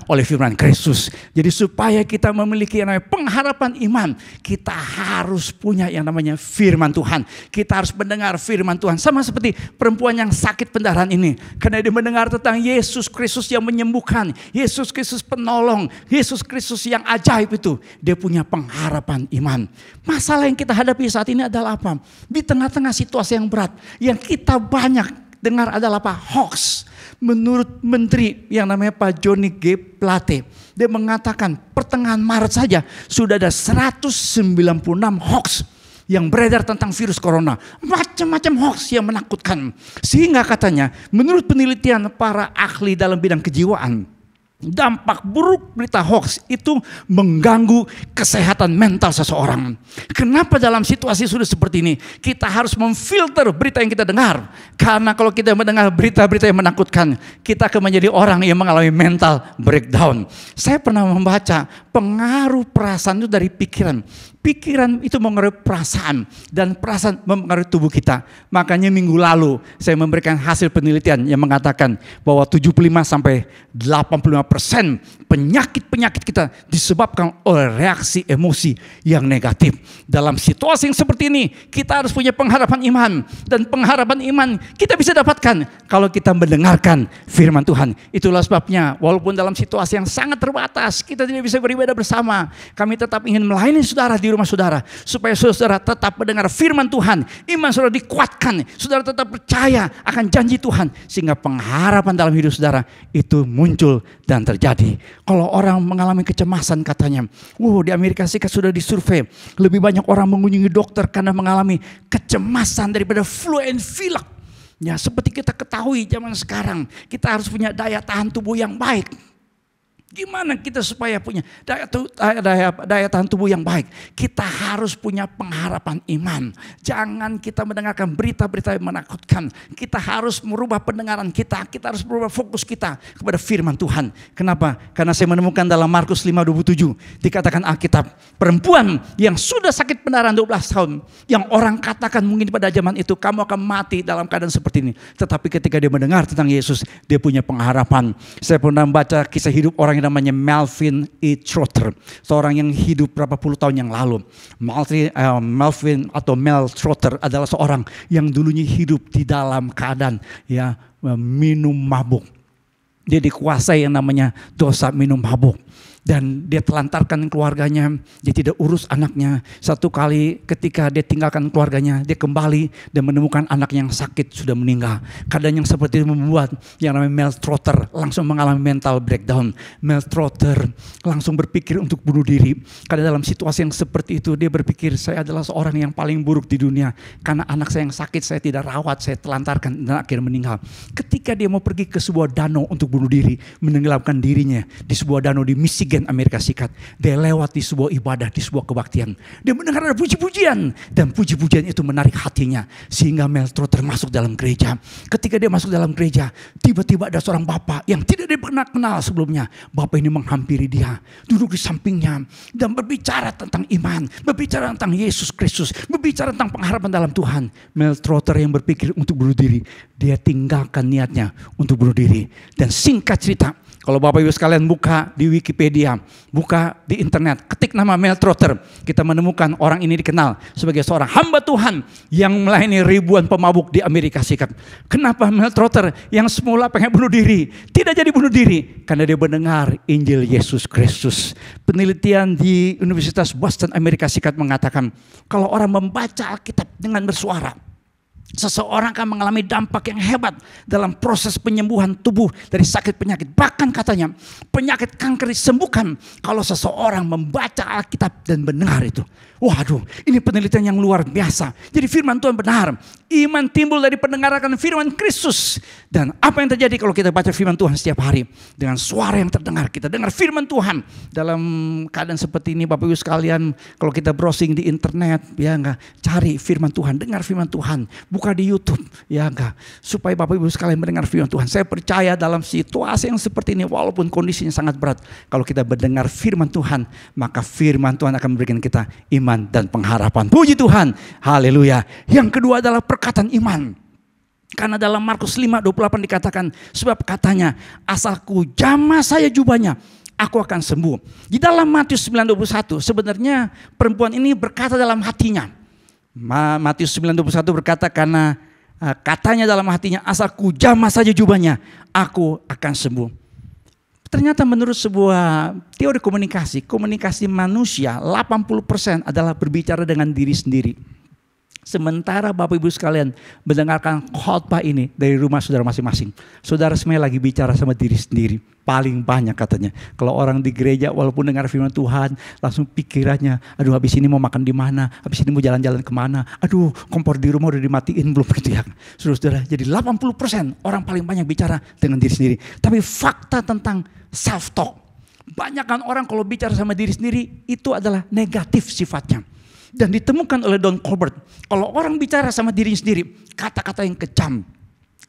oleh firman Kristus. Jadi supaya kita memiliki yang namanya pengharapan iman, kita harus punya yang namanya firman Tuhan. Kita harus mendengar firman Tuhan. Sama seperti perempuan yang sakit pendarahan ini. Karena dia mendengar tentang Yesus Kristus yang menyembuhkan, Yesus Kristus penolong, Yesus Kristus yang ajaib itu, dia punya pengharapan iman. Masalah yang kita hadapi saat ini adalah apa? Di tengah-tengah situasi yang berat, yang kita banyak dengar adalah apa? Hoax. Menurut menteri yang namanya Pak Johnny G. Plate, dia mengatakan pertengahan Maret saja sudah ada 196 hoax yang beredar tentang virus corona. Macam-macam hoax yang menakutkan. Sehingga katanya, menurut penelitian para ahli dalam bidang kejiwaan, dampak buruk berita hoax itu mengganggu kesehatan mental seseorang. Kenapa dalam situasi sudah seperti ini kita harus memfilter berita yang kita dengar? Karena kalau kita mendengar berita-berita yang menakutkan, kita akan menjadi orang yang mengalami mental breakdown. Saya pernah membaca pengaruh perasaan itu dari pikiran. Pikiran itu mengaruhi perasaan dan perasaan mempengaruhi tubuh kita. Makanya minggu lalu saya memberikan hasil penelitian yang mengatakan bahwa 75-85% penyakit-penyakit kita disebabkan oleh reaksi emosi yang negatif. Dalam situasi yang seperti ini kita harus punya pengharapan iman. Dan pengharapan iman kita bisa dapatkan kalau kita mendengarkan firman Tuhan. Itulah sebabnya walaupun dalam situasi yang sangat terbatas kita tidak bisa beribadah bersama, kami tetap ingin melayani saudara di rumah saudara, supaya saudara tetap mendengar firman Tuhan, iman saudara dikuatkan, saudara tetap percaya akan janji Tuhan, sehingga pengharapan dalam hidup saudara itu muncul dan terjadi. Kalau orang mengalami kecemasan katanya, di Amerika Serikat sudah disurvei, lebih banyak orang mengunjungi dokter karena mengalami kecemasan daripada flu and pilek. Ya, seperti kita ketahui zaman sekarang, kita harus punya daya tahan tubuh yang baik. Gimana kita supaya punya daya tahan tubuh yang baik? Kita harus punya pengharapan iman. Jangan kita mendengarkan berita-berita yang menakutkan. Kita harus merubah pendengaran kita. Kita harus merubah fokus kita kepada firman Tuhan. Kenapa? Karena saya menemukan dalam Markus 5:27 dikatakan Alkitab, perempuan yang sudah sakit pendarahan 12 tahun, yang orang katakan mungkin pada zaman itu kamu akan mati dalam keadaan seperti ini. Tetapi ketika dia mendengar tentang Yesus, dia punya pengharapan. Saya pernah membaca kisah hidup orang yang namanya Melvin E. Trotter, seorang yang hidup berapa puluh tahun yang lalu. Melvin atau Mel Trotter adalah seorang yang dulunya hidup di dalam keadaan minum mabuk. Dia dikuasai yang namanya dosa minum mabuk. Dan dia telantarkan keluarganya, dia tidak urus anaknya. Satu kali ketika dia tinggalkan keluarganya, dia kembali dan menemukan anak yang sakit sudah meninggal. Keadaan yang seperti itu membuat yang namanya Mel Trotter langsung mengalami mental breakdown. Mel Trotter langsung berpikir untuk bunuh diri. Karena dalam situasi yang seperti itu dia berpikir, saya adalah seorang yang paling buruk di dunia. Karena anak saya yang sakit saya tidak rawat, saya telantarkan dan akhirnya meninggal. Ketika dia mau pergi ke sebuah danau untuk bunuh diri, menenggelamkan dirinya di sebuah danau di Michigan, Michigan, Amerika Serikat. Dia lewat di sebuah ibadah, di sebuah kebaktian. Dia mendengar ada puji-pujian. Dan puji-pujian itu menarik hatinya. Sehingga Mel Trotter masuk dalam gereja. Ketika dia masuk dalam gereja, tiba-tiba ada seorang bapak yang tidak dia pernah kenal sebelumnya. Bapak ini menghampiri dia, duduk di sampingnya. Dan berbicara tentang iman, berbicara tentang Yesus Kristus, berbicara tentang pengharapan dalam Tuhan. Mel Trotter yang berpikir untuk bunuh diri, dia tinggalkan niatnya untuk bunuh diri. Dan singkat cerita, kalau Bapak Ibu sekalian buka di Wikipedia, buka di internet, ketik nama Mel Trotter, kita menemukan orang ini dikenal sebagai seorang hamba Tuhan yang melayani ribuan pemabuk di Amerika Serikat. Kenapa Mel Trotter yang semula pengen bunuh diri, tidak jadi bunuh diri? Karena dia mendengar Injil Yesus Kristus. Penelitian di Universitas Boston, Amerika Serikat mengatakan, kalau orang membaca Alkitab dengan bersuara, seseorang akan mengalami dampak yang hebat dalam proses penyembuhan tubuh dari sakit penyakit. Bahkan katanya penyakit kanker disembuhkan kalau seseorang membaca Alkitab dan mendengar itu. Waduh, ini penelitian yang luar biasa. Jadi firman Tuhan benar. Iman timbul dari pendengaran firman Kristus. Dan apa yang terjadi kalau kita baca firman Tuhan setiap hari? Dengan suara yang terdengar, kita dengar firman Tuhan. Dalam keadaan seperti ini Bapak Ibu sekalian, kalau kita browsing di internet, ya enggak, cari firman Tuhan, dengar firman Tuhan. Buka di YouTube, ya enggak, supaya Bapak Ibu sekalian mendengar firman Tuhan. Saya percaya dalam situasi yang seperti ini, walaupun kondisinya sangat berat, kalau kita mendengar firman Tuhan, maka firman Tuhan akan memberikan kita iman dan pengharapan. Puji Tuhan, haleluya. Yang kedua adalah perkataan iman. Karena dalam Markus 5:28 dikatakan, sebab katanya, asalku jamah saya jubahnya, aku akan sembuh. Di dalam Matius 9:21 sebenarnya perempuan ini berkata dalam hatinya. Matius 9:21 berkata, karena katanya dalam hatinya, asalku jamah saja jubahnya, aku akan sembuh. Ternyata menurut sebuah teori komunikasi manusia 80% adalah berbicara dengan diri sendiri. Sementara Bapak Ibu sekalian mendengarkan khotbah ini dari rumah saudara masing-masing, saudara semuanya lagi bicara sama diri sendiri. Paling banyak katanya. Kalau orang di gereja walaupun dengar firman Tuhan, langsung pikirannya, aduh habis ini mau makan di mana, habis ini mau jalan-jalan kemana, aduh kompor di rumah udah dimatiin belum, gitu ya. Saudara, jadi 80% orang paling banyak bicara dengan diri sendiri. Tapi fakta tentang self-talk, banyakkan orang kalau bicara sama diri sendiri itu adalah negatif sifatnya. Dan ditemukan oleh Don Colbert, kalau orang bicara sama diri sendiri, kata-kata yang kejam,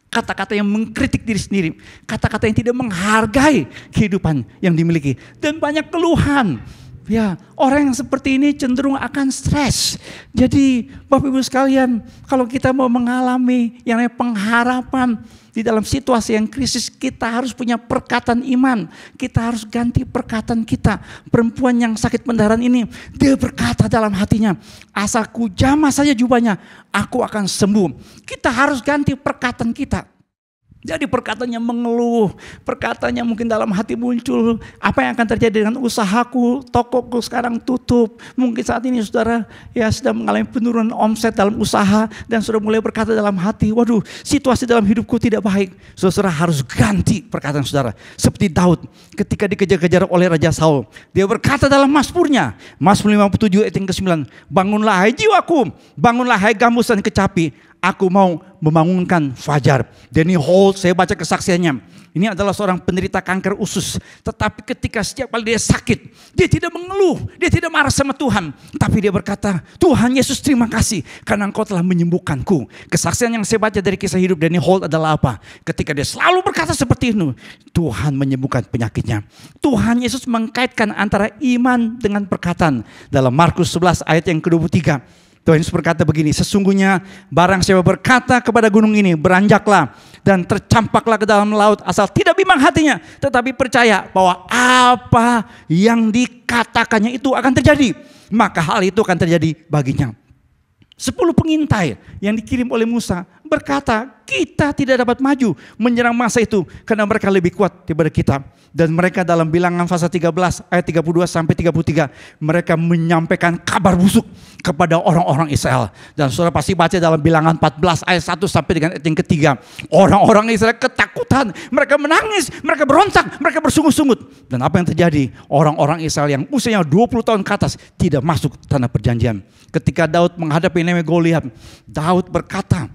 kata-kata yang mengkritik diri sendiri, kata-kata yang tidak menghargai kehidupan yang dimiliki, dan banyak keluhan. Ya, orang yang seperti ini cenderung akan stres. Jadi Bapak Ibu sekalian, kalau kita mau mengalami yang namanya pengharapan di dalam situasi yang krisis, kita harus punya perkataan iman. Kita harus ganti perkataan kita. Perempuan yang sakit pendarahan ini, dia berkata dalam hatinya, asalku jamah saja jubahnya, aku akan sembuh. Kita harus ganti perkataan kita. Jadi perkataannya mengeluh, perkataannya mungkin dalam hati muncul, apa yang akan terjadi dengan usahaku, tokoku sekarang tutup. Mungkin saat ini saudara ya sedang mengalami penurunan omset dalam usaha dan sudah mulai berkata dalam hati, waduh situasi dalam hidupku tidak baik. Saudara harus ganti perkataan saudara. Seperti Daud ketika dikejar-kejar oleh Raja Saul, dia berkata dalam Mazmurnya, Mazmur 57 ayat yang ke-9, bangunlah hai jiwaku, bangunlah hai gambus dan kecapi, aku mau membangunkan fajar. Danny Holt, saya baca kesaksiannya. Ini adalah seorang penderita kanker usus. Tetapi ketika setiap kali dia sakit, dia tidak mengeluh, dia tidak marah sama Tuhan. Tapi dia berkata, Tuhan Yesus terima kasih karena Engkau telah menyembuhkanku. Kesaksian yang saya baca dari kisah hidup Danny Holt adalah apa? Ketika dia selalu berkata seperti itu, Tuhan menyembuhkan penyakitnya. Tuhan Yesus mengkaitkan antara iman dengan perkataan. Dalam Markus 11 ayat yang ke-23. Tuhan Yesus berkata begini, sesungguhnya barang siapa berkata kepada gunung ini, beranjaklah dan tercampaklah ke dalam laut, asal tidak bimbang hatinya, tetapi percaya bahwa apa yang dikatakannya itu akan terjadi, maka hal itu akan terjadi baginya. 10 pengintai yang dikirim oleh Musa berkata, kita tidak dapat maju menyerang masa itu karena mereka lebih kuat daripada kita. Dan mereka dalam Bilangan pasal 13 ayat 32 sampai 33, mereka menyampaikan kabar busuk kepada orang-orang Israel. Dan saudara pasti baca dalam Bilangan 14 ayat 1 sampai dengan ayat yang ketiga. Orang-orang Israel ketakutan, mereka menangis, mereka berontak, mereka bersungut-sungut. Dan apa yang terjadi? Orang-orang Israel yang usianya 20 tahun ke atas tidak masuk tanah perjanjian. Ketika Daud menghadapi namanya Goliat, Daud berkata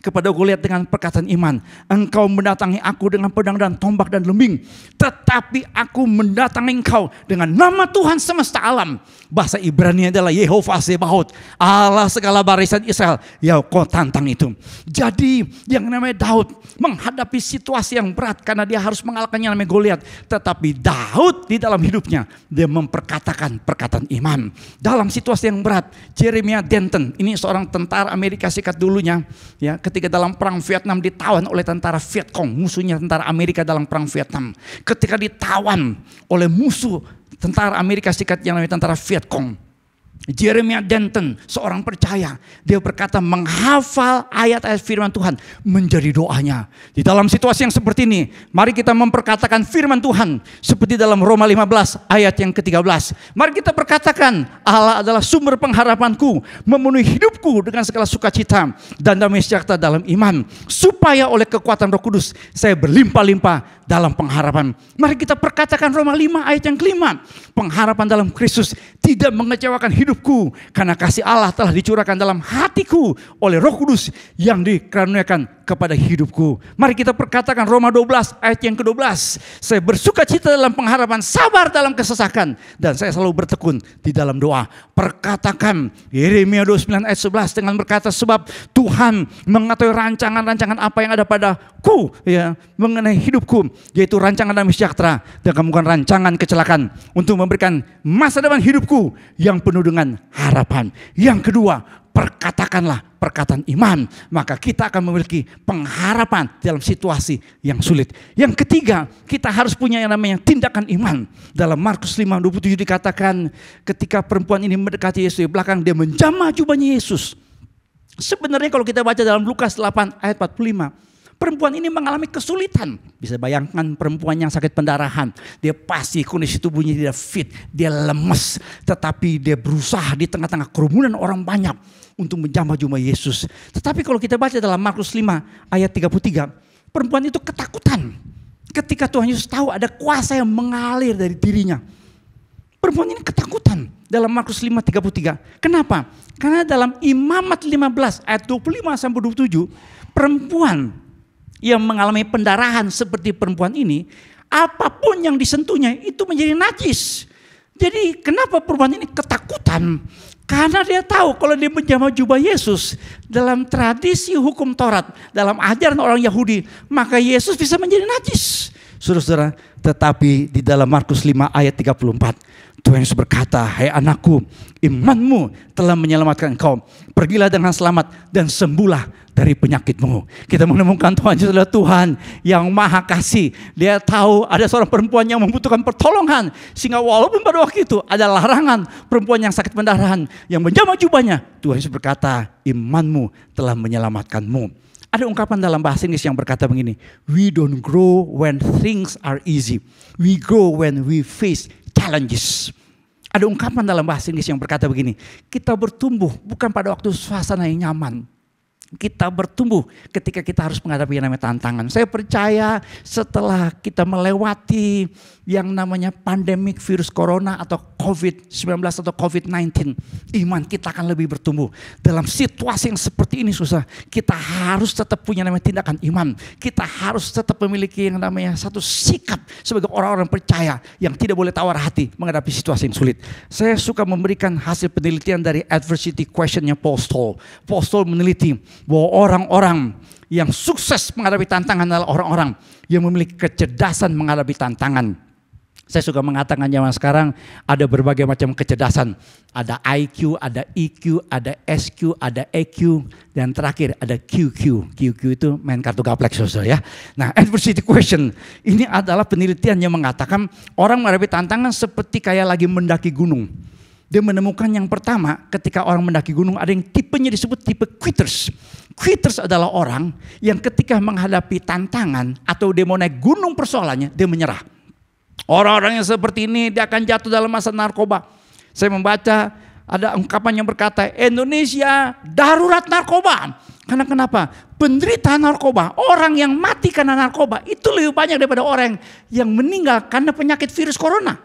kepada Goliat dengan perkataan iman, engkau mendatangi aku dengan pedang dan tombak dan lembing, tetapi tetapi aku mendatangi engkau dengan nama Tuhan semesta alam. Bahasa Ibrani adalah Yehovah Zebaot, Allah segala barisan Israel. Ya, kau tantang itu. Jadi yang namanya Daud menghadapi situasi yang berat karena dia harus mengalahkan yang namanya Goliat. Tetapi Daud di dalam hidupnya dia memperkatakan perkataan iman. Dalam situasi yang berat, Jeremiah Denton, ini seorang tentara Amerika Serikat dulunya, ya, ketika dalam perang Vietnam ditawan oleh tentara Vietcong, musuhnya tentara Amerika dalam perang Vietnam. Ketika ditawan oleh musuh tentara Amerika Serikat yang namanya tentara Vietcong, Jeremiah Denton, seorang percaya, dia berkata menghafal ayat-ayat firman Tuhan menjadi doanya. Di dalam situasi yang seperti ini, mari kita memperkatakan firman Tuhan seperti dalam Roma 15 ayat yang ke-13. Mari kita perkatakan, Allah adalah sumber pengharapanku, memenuhi hidupku dengan segala sukacita dan damai sejahtera dalam iman, supaya oleh kekuatan Roh Kudus saya berlimpah-limpah dalam pengharapan. Mari kita perkatakan Roma 5 ayat yang kelima. Pengharapan dalam Kristus tidak mengecewakan hidupku, karena kasih Allah telah dicurahkan dalam hatiku oleh Roh Kudus yang dikaruniakan kepada hidupku. Mari kita perkatakan Roma 12 ayat yang ke-12. Saya bersuka cita dalam pengharapan, sabar dalam kesesakan, dan saya selalu bertekun di dalam doa. Perkatakan Yeremia 29 ayat 11 dengan berkata, sebab Tuhan mengetahui rancangan-rancangan apa yang ada padaku, ya, mengenai hidupku, yaitu rancangan damai sejahtera dan bukan rancangan kecelakaan, untuk memberikan masa depan hidupku yang penuh dengan harapan. Yang kedua, perkatakanlah perkataan iman, maka kita akan memiliki pengharapan dalam situasi yang sulit. Yang ketiga, kita harus punya yang namanya tindakan iman. Dalam Markus 5:27 dikatakan, ketika perempuan ini mendekati Yesus di belakang, dia menjamah jubahnya Yesus. Sebenarnya kalau kita baca dalam Lukas 8 ayat 45, perempuan ini mengalami kesulitan. Bisa bayangkan perempuan yang sakit pendarahan. Dia pasti kondisi tubuhnya tidak fit. Dia lemes. Tetapi dia berusaha di tengah-tengah kerumunan orang banyak untuk menjamah jubah Yesus. Tetapi kalau kita baca dalam Markus 5 ayat 33. Perempuan itu ketakutan. Ketika Tuhan Yesus tahu ada kuasa yang mengalir dari dirinya. Perempuan ini ketakutan. Dalam Markus 5:33. Kenapa? Karena dalam Imamat 15 ayat 25-27. Perempuan yang mengalami pendarahan seperti perempuan ini, apapun yang disentuhnya itu menjadi najis. Jadi kenapa perempuan ini ketakutan? Karena dia tahu kalau dia menjamah jubah Yesus, dalam tradisi hukum Taurat, dalam ajaran orang Yahudi, maka Yesus bisa menjadi najis. Saudara-saudara, tetapi di dalam Markus 5 ayat 34, Tuhan Yesus berkata, hai anakku, imanmu telah menyelamatkan engkau. Pergilah dengan selamat dan sembuhlah dari penyakitmu. Kita menemukan Tuhan Yesus adalah Tuhan yang maha kasih. Dia tahu ada seorang perempuan yang membutuhkan pertolongan. Sehingga walaupun pada waktu itu ada larangan perempuan yang sakit pendarahan yang menjamah jubahnya, Tuhan Yesus berkata, imanmu telah menyelamatkanmu. Ada ungkapan dalam bahasa Inggris yang berkata begini, we don't grow when things are easy. We grow when we face challenges. Ada ungkapan dalam bahasa Inggris yang berkata begini, kita bertumbuh bukan pada waktu suasana yang nyaman. Kita bertumbuh ketika kita harus menghadapi yang namanya tantangan. Saya percaya setelah kita melewati yang namanya pandemik virus corona atau COVID-19 atau COVID-19, iman kita akan lebih bertumbuh. Dalam situasi yang seperti ini susah, kita harus tetap punya namanya tindakan iman. Kita harus tetap memiliki yang namanya satu sikap sebagai orang-orang percaya yang tidak boleh tawar hati menghadapi situasi yang sulit. Saya suka memberikan hasil penelitian dari adversity questionnya Paul Stoll. Paul Stoll meneliti bahwa orang-orang yang sukses menghadapi tantangan adalah orang-orang yang memiliki kecerdasan menghadapi tantangan. Saya suka mengatakan zaman sekarang ada berbagai macam kecerdasan. Ada IQ, ada EQ, ada SQ, ada EQ, dan terakhir ada QQ. QQ itu main kartu gaplek, saudara ya. Nah, adversity question ini adalah penelitian yang mengatakan orang menghadapi tantangan seperti kayak lagi mendaki gunung. Dia menemukan yang pertama ketika orang mendaki gunung ada yang tipenya disebut tipe quitters. Quitters adalah orang yang ketika menghadapi tantangan atau dia mau naik gunung persoalannya, dia menyerah. Orang-orang yang seperti ini dia akan jatuh dalam masa narkoba. Saya membaca ada ungkapan yang berkata Indonesia darurat narkoba. Karena kenapa? Penderita narkoba, orang yang mati karena narkoba itu lebih banyak daripada orang yang meninggal karena penyakit virus corona.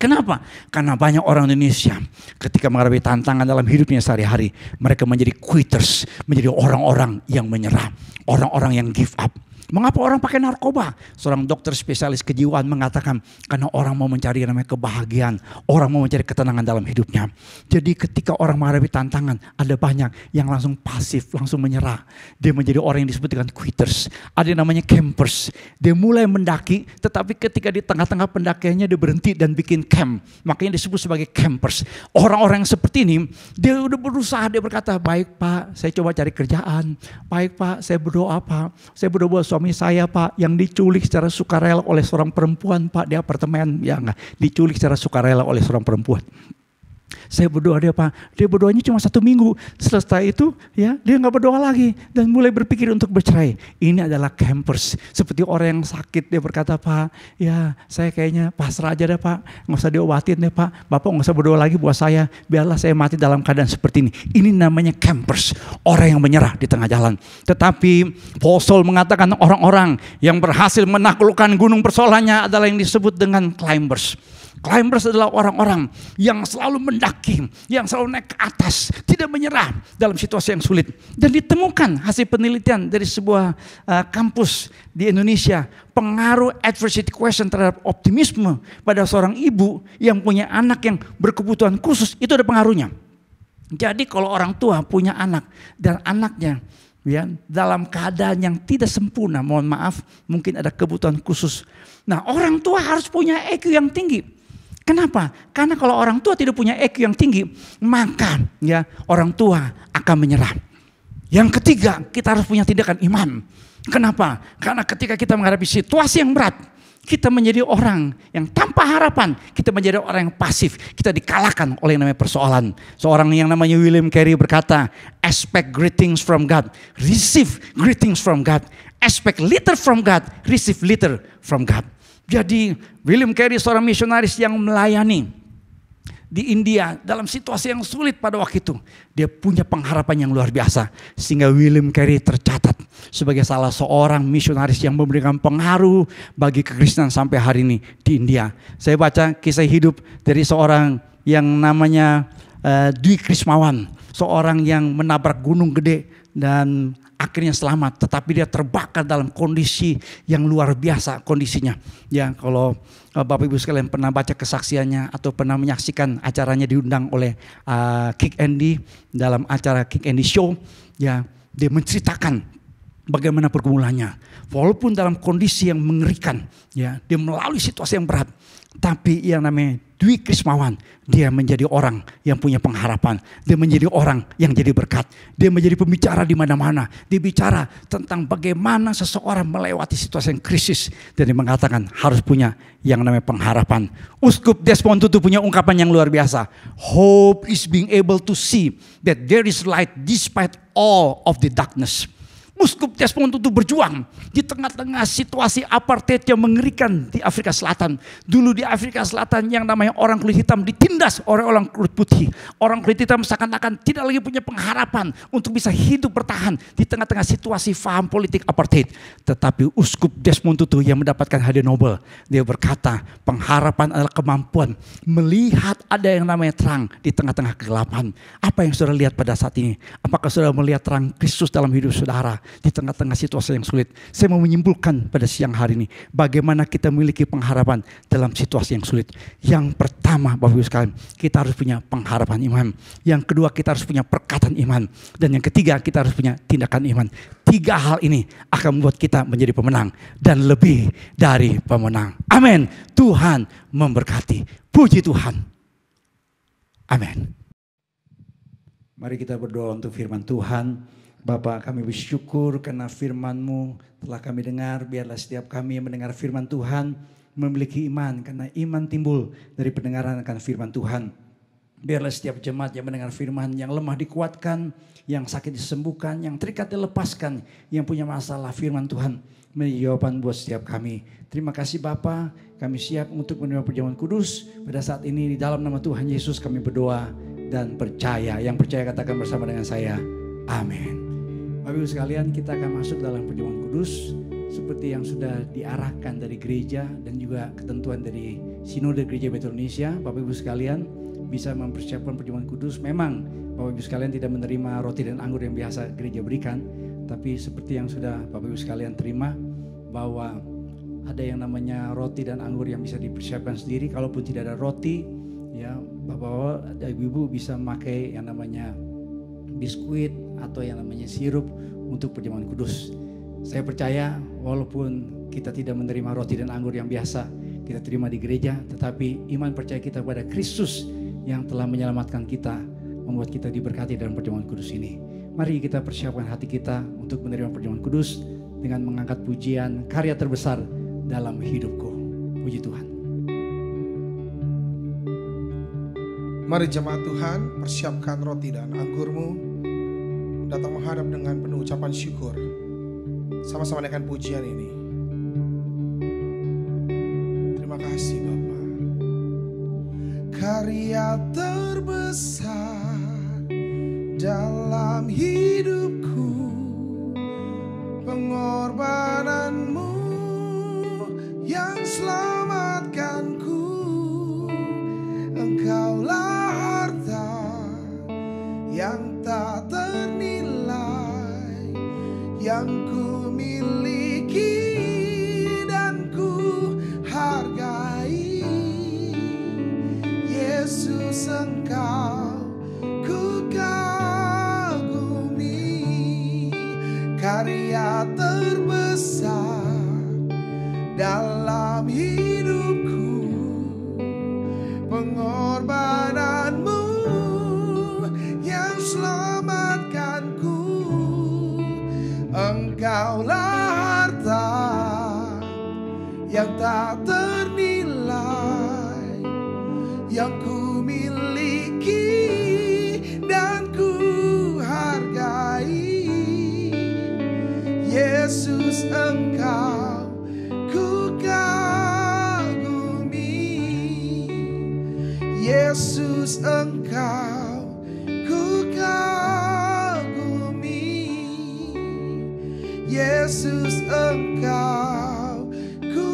Kenapa? Karena banyak orang Indonesia ketika menghadapi tantangan dalam hidupnya sehari-hari, mereka menjadi quitters, menjadi orang-orang yang menyerah, orang-orang yang give up. Mengapa orang pakai narkoba? Seorang dokter spesialis kejiwaan mengatakan karena orang mau mencari yang namanya kebahagiaan, orang mau mencari ketenangan dalam hidupnya. Jadi ketika orang menghadapi tantangan, ada banyak yang langsung pasif, langsung menyerah. Dia menjadi orang yang disebut dengan quitters. Ada yang namanya campers. Dia mulai mendaki, tetapi ketika di tengah-tengah pendakiannya dia berhenti dan bikin camp. Makanya disebut sebagai campers. Orang-orang yang seperti ini, dia udah berusaha, dia berkata, baik Pak, saya coba cari kerjaan. Baik Pak, saya berdoa Pak. Saya berdoa buat suami saya Pak, yang diculik secara sukarela oleh seorang perempuan Pak di apartemen. Ya enggak, diculik secara sukarela oleh seorang perempuan. Saya berdoa dia Pak, dia berdoanya cuma 1 minggu. Selesai itu ya dia nggak berdoa lagi dan mulai berpikir untuk bercerai. Ini adalah campers. Seperti orang yang sakit, dia berkata, Pak ya saya kayaknya pasrah aja deh Pak, nggak usah diobatin deh Pak, Bapak nggak usah berdoa lagi buat saya, biarlah saya mati dalam keadaan seperti ini. Ini namanya campers, orang yang menyerah di tengah jalan. Tetapi Paul mengatakan orang-orang yang berhasil menaklukkan gunung persoalannya adalah yang disebut dengan climbers. Climbers adalah orang-orang yang selalu mendaki, yang selalu naik ke atas, tidak menyerah dalam situasi yang sulit. Dan ditemukan hasil penelitian dari sebuah kampus di Indonesia, pengaruh adversity question terhadap optimisme pada seorang ibu yang punya anak yang berkebutuhan khusus, itu ada pengaruhnya. Jadi kalau orang tua punya anak dan anaknya ya dalam keadaan yang tidak sempurna, mohon maaf, mungkin ada kebutuhan khusus. Nah, orang tua harus punya EQ yang tinggi. Kenapa? Karena kalau orang tua tidak punya EQ yang tinggi, maka ya orang tua akan menyerah. Yang ketiga, kita harus punya tindakan iman. Kenapa? Karena ketika kita menghadapi situasi yang berat, kita menjadi orang yang tanpa harapan, kita menjadi orang yang pasif, kita dikalahkan oleh yang namanya persoalan. Seorang yang namanya William Carey berkata, expect greetings from God, receive greetings from God. Expect little from God, receive little from God. Jadi William Carey seorang misionaris yang melayani di India dalam situasi yang sulit pada waktu itu. Dia punya pengharapan yang luar biasa. Sehingga William Carey tercatat sebagai salah seorang misionaris yang memberikan pengaruh bagi kekristenan sampai hari ini di India. Saya baca kisah hidup dari seorang yang namanya Dwi Krismawan. Seorang yang menabrak gunung gede dan akhirnya selamat, tetapi dia terbakar dalam kondisi yang luar biasa kondisinya. Ya, kalau Bapak Ibu sekalian pernah baca kesaksiannya atau pernah menyaksikan acaranya diundang oleh Kick Andy dalam acara Kick Andy Show, ya dia menceritakan bagaimana pergumulannya. Walaupun dalam kondisi yang mengerikan, ya dia melalui situasi yang berat, tapi yang namanya Dwi Krismawan, dia menjadi orang yang punya pengharapan. Dia menjadi orang yang jadi berkat. Dia menjadi pembicara di mana-mana. Dia bicara tentang bagaimana seseorang melewati situasi yang krisis. Dan dia mengatakan harus punya yang namanya pengharapan. Uskup Desmond Tutu punya ungkapan yang luar biasa. Hope is being able to see that there is light despite all of the darkness. Uskup Desmond Tutu berjuang di tengah-tengah situasi apartheid yang mengerikan di Afrika Selatan. Dulu di Afrika Selatan yang namanya orang kulit hitam ditindas oleh orang kulit putih. Orang kulit hitam seakan-akan tidak lagi punya pengharapan untuk bisa hidup bertahan di tengah-tengah situasi faham politik apartheid. Tetapi Uskup Desmond Tutu yang mendapatkan hadiah Nobel, dia berkata pengharapan adalah kemampuan melihat ada yang namanya terang di tengah-tengah kegelapan. Apa yang saudara lihat pada saat ini? Apakah saudara melihat terang Kristus dalam hidup saudara? Di tengah-tengah situasi yang sulit, saya mau menyimpulkan pada siang hari ini bagaimana kita memiliki pengharapan dalam situasi yang sulit. Yang pertama, Bapak Ibu sekalian, kita harus punya pengharapan iman. Yang kedua, kita harus punya perkataan iman. Dan yang ketiga, kita harus punya tindakan iman. 3 hal ini akan membuat kita menjadi pemenang dan lebih dari pemenang. Amin. Tuhan memberkati. Puji Tuhan. Amin. Mari kita berdoa untuk firman Tuhan. Bapa, kami bersyukur karena firman-Mu telah kami dengar. Biarlah setiap kami yang mendengar firman Tuhan memiliki iman, karena iman timbul dari pendengaran akan firman Tuhan. Biarlah setiap jemaat yang mendengar firman, yang lemah dikuatkan, yang sakit disembuhkan, yang terikat dilepaskan, yang punya masalah, firman Tuhan menjadi jawaban buat setiap kami. Terima kasih Bapa, kami siap untuk menerima perjamuan kudus. Pada saat ini di dalam nama Tuhan Yesus kami berdoa dan percaya. Yang percaya katakan bersama dengan saya, amin. Bapak Ibu sekalian, kita akan masuk dalam perjamuan kudus seperti yang sudah diarahkan dari gereja dan juga ketentuan dari Sinode Gereja Betel Indonesia. Bapak Ibu sekalian bisa mempersiapkan perjamuan kudus. Memang Bapak Ibu sekalian tidak menerima roti dan anggur yang biasa gereja berikan, tapi seperti yang sudah Bapak Ibu sekalian terima, bahwa ada yang namanya roti dan anggur yang bisa dipersiapkan sendiri. Kalaupun tidak ada roti, ya Bapak-bapak dan Ibu bisa memakai yang namanya biskuit atau yang namanya sirup untuk perjamuan kudus. Saya percaya walaupun kita tidak menerima roti dan anggur yang biasa kita terima di gereja, tetapi iman percaya kita kepada Kristus yang telah menyelamatkan kita, membuat kita diberkati dalam perjamuan kudus ini. Mari kita persiapkan hati kita untuk menerima perjamuan kudus dengan mengangkat pujian karya terbesar dalam hidupku. Puji Tuhan. Mari jemaat Tuhan, persiapkan roti dan anggurmu, datang menghadap dengan penuh ucapan syukur. Sama-sama naikkan pujian ini. Terima kasih Bapa. Karya terbesar dalam hidupku, pengorbananmu yang selamatkanku. Engkaulah harta yang tak ternilai, yang ku miliki dan ku hargai. Yesus, Engkau ku kagumi. Karya terbesar dalam hidupku, pengorbananmu yang selamatkanku. Engkaulah harta yang tak ternilai, yang ku miliki dan ku hargai. Yesus, Engkau ku kagumi. Yesus, Engkau ku kagumi. Yesus, Engkau ku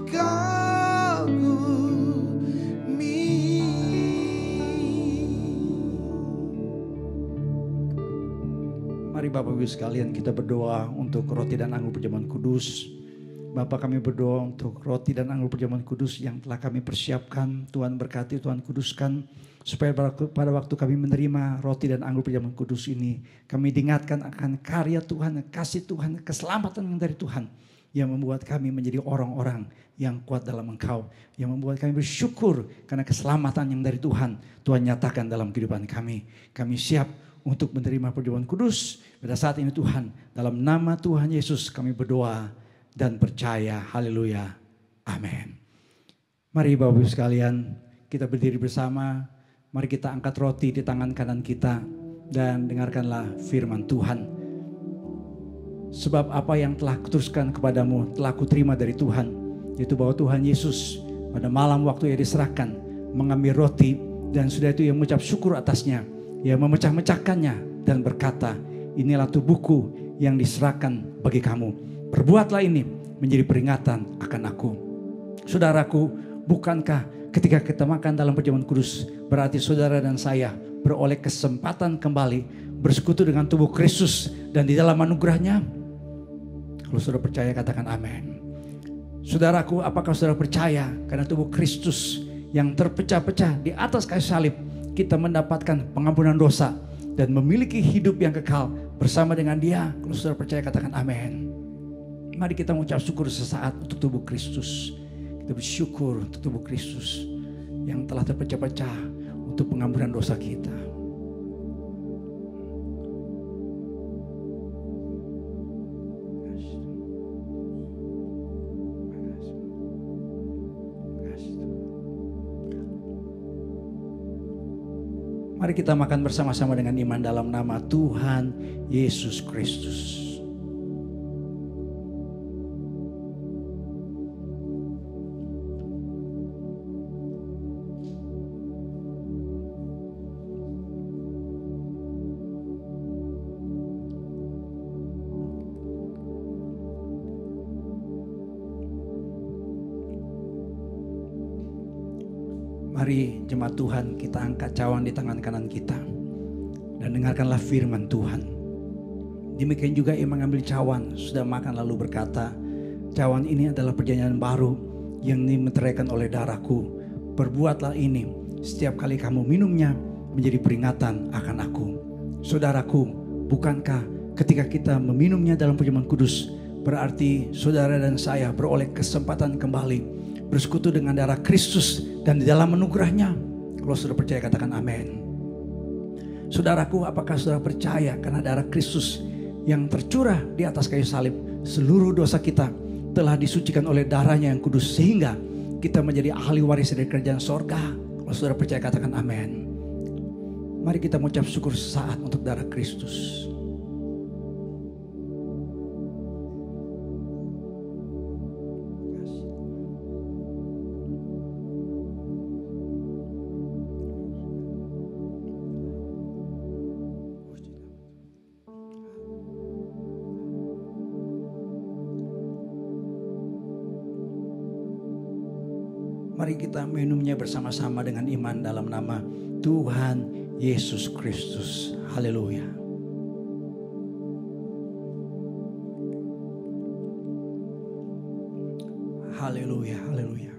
kagumi. Mari Bapak Ibu sekalian kita berdoa untuk roti dan anggur perjamuan kudus. Bapa, kami berdoa untuk roti dan anggur perjamuan kudus yang telah kami persiapkan. Tuhan berkati, Tuhan kuduskan, supaya pada waktu kami menerima roti dan anggur perjamuan kudus ini, kami diingatkan akan karya Tuhan, kasih Tuhan, keselamatan yang dari Tuhan, yang membuat kami menjadi orang-orang yang kuat dalam Engkau, yang membuat kami bersyukur karena keselamatan yang dari Tuhan, Tuhan nyatakan dalam kehidupan kami. Kami siap untuk menerima perjamuan kudus pada saat ini Tuhan. Dalam nama Tuhan Yesus kami berdoa dan percaya. Haleluya. Amin. Mari Bapak Ibu sekalian, kita berdiri bersama. Mari kita angkat roti di tangan kanan kita dan dengarkanlah firman Tuhan. Sebab apa yang telah kuteruskan kepadamu telah kuterima dari Tuhan, yaitu bahwa Tuhan Yesus pada malam waktu ia diserahkan mengambil roti, dan sudah itu ia mengucap syukur atasnya. Ia memecah-mecahkannya dan berkata, inilah tubuhku yang diserahkan bagi kamu. Perbuatlah ini menjadi peringatan akan aku. Saudaraku, bukankah ketika kita makan dalam perjamuan kudus, berarti saudara dan saya beroleh kesempatan kembali bersekutu dengan tubuh Kristus dan di dalam anugerahnya? Kalau saudara percaya katakan amin. Saudaraku, apakah saudara percaya karena tubuh Kristus yang terpecah-pecah di atas kayu salib, kita mendapatkan pengampunan dosa dan memiliki hidup yang kekal bersama dengan Dia? Kalau saudara percaya katakan amin. Mari kita mengucap syukur sesaat untuk tubuh Kristus. Kita bersyukur untuk tubuh Kristus yang telah terpecah-pecah untuk pengampunan dosa kita. Mari kita makan bersama-sama dengan iman dalam nama Tuhan Yesus Kristus. Mari jemaat Tuhan, kita angkat cawan di tangan kanan kita dan dengarkanlah firman Tuhan. Demikian juga ia mengambil cawan, sudah makan lalu berkata, Cawan ini adalah perjanjian baru yang dimeteraikan oleh darahku. Perbuatlah ini setiap kali kamu minumnya menjadi peringatan akan aku. Saudaraku, bukankah ketika kita meminumnya dalam perjamuan kudus, berarti saudara dan saya beroleh kesempatan kembali bersekutu dengan darah Kristus dan di dalam anugerahnya? Kalau saudara percaya katakan amin. Saudaraku, apakah saudara percaya karena darah Kristus yang tercurah di atas kayu salib, seluruh dosa kita telah disucikan oleh darahnya yang kudus sehingga kita menjadi ahli waris dari kerajaan sorga? Kalau saudara percaya katakan amin. Mari kita mengucap syukur sesaat untuk darah Kristus. Mari kita minumnya bersama-sama dengan iman dalam nama Tuhan Yesus Kristus. Haleluya. Haleluya, haleluya.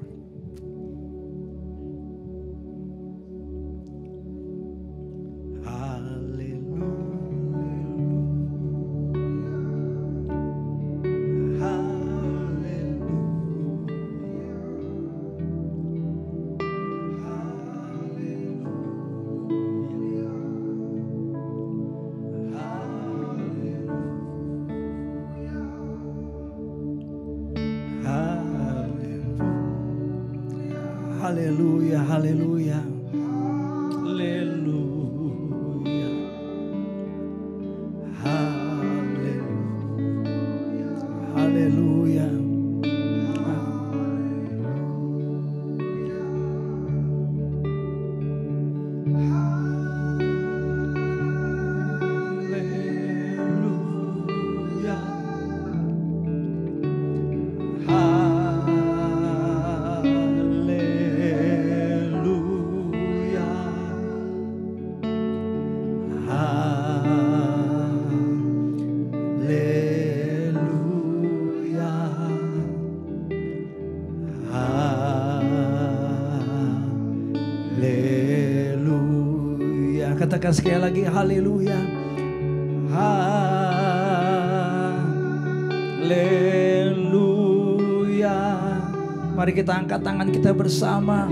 Haleluya, haleluya, haleluya, haleluya, haleluya. Katakan sekali lagi, haleluya, haleluya. Mari kita angkat tangan kita bersama.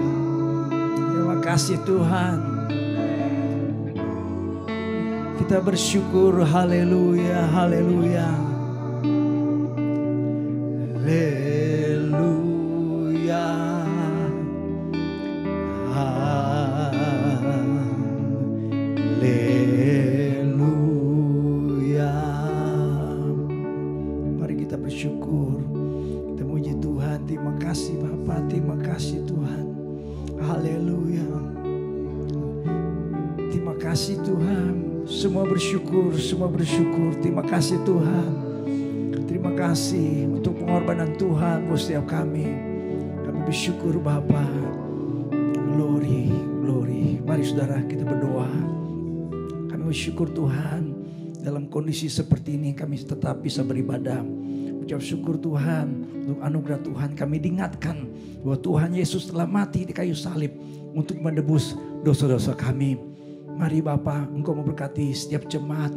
Terima kasih Tuhan. Kita bersyukur, haleluya, haleluya, haleluya. Haleluya. Mari kita bersyukur. Kita muji Tuhan. Terima kasih Bapa, terima kasih Tuhan. Haleluya. Terima kasih Tuhan. Semua bersyukur, semua bersyukur. Terima kasih Tuhan. Terima kasih untuk pengorbanan Tuhan buat setiap kami. Kami bersyukur Bapa. Glory, glory. Mari saudara kita berdoa. Bersyukur Tuhan, dalam kondisi seperti ini kami tetap bisa beribadah. Ucap syukur Tuhan untuk anugerah Tuhan. Kami diingatkan bahwa Tuhan Yesus telah mati di kayu salib untuk menebus dosa-dosa kami. Mari Bapa, Engkau memberkati setiap jemaat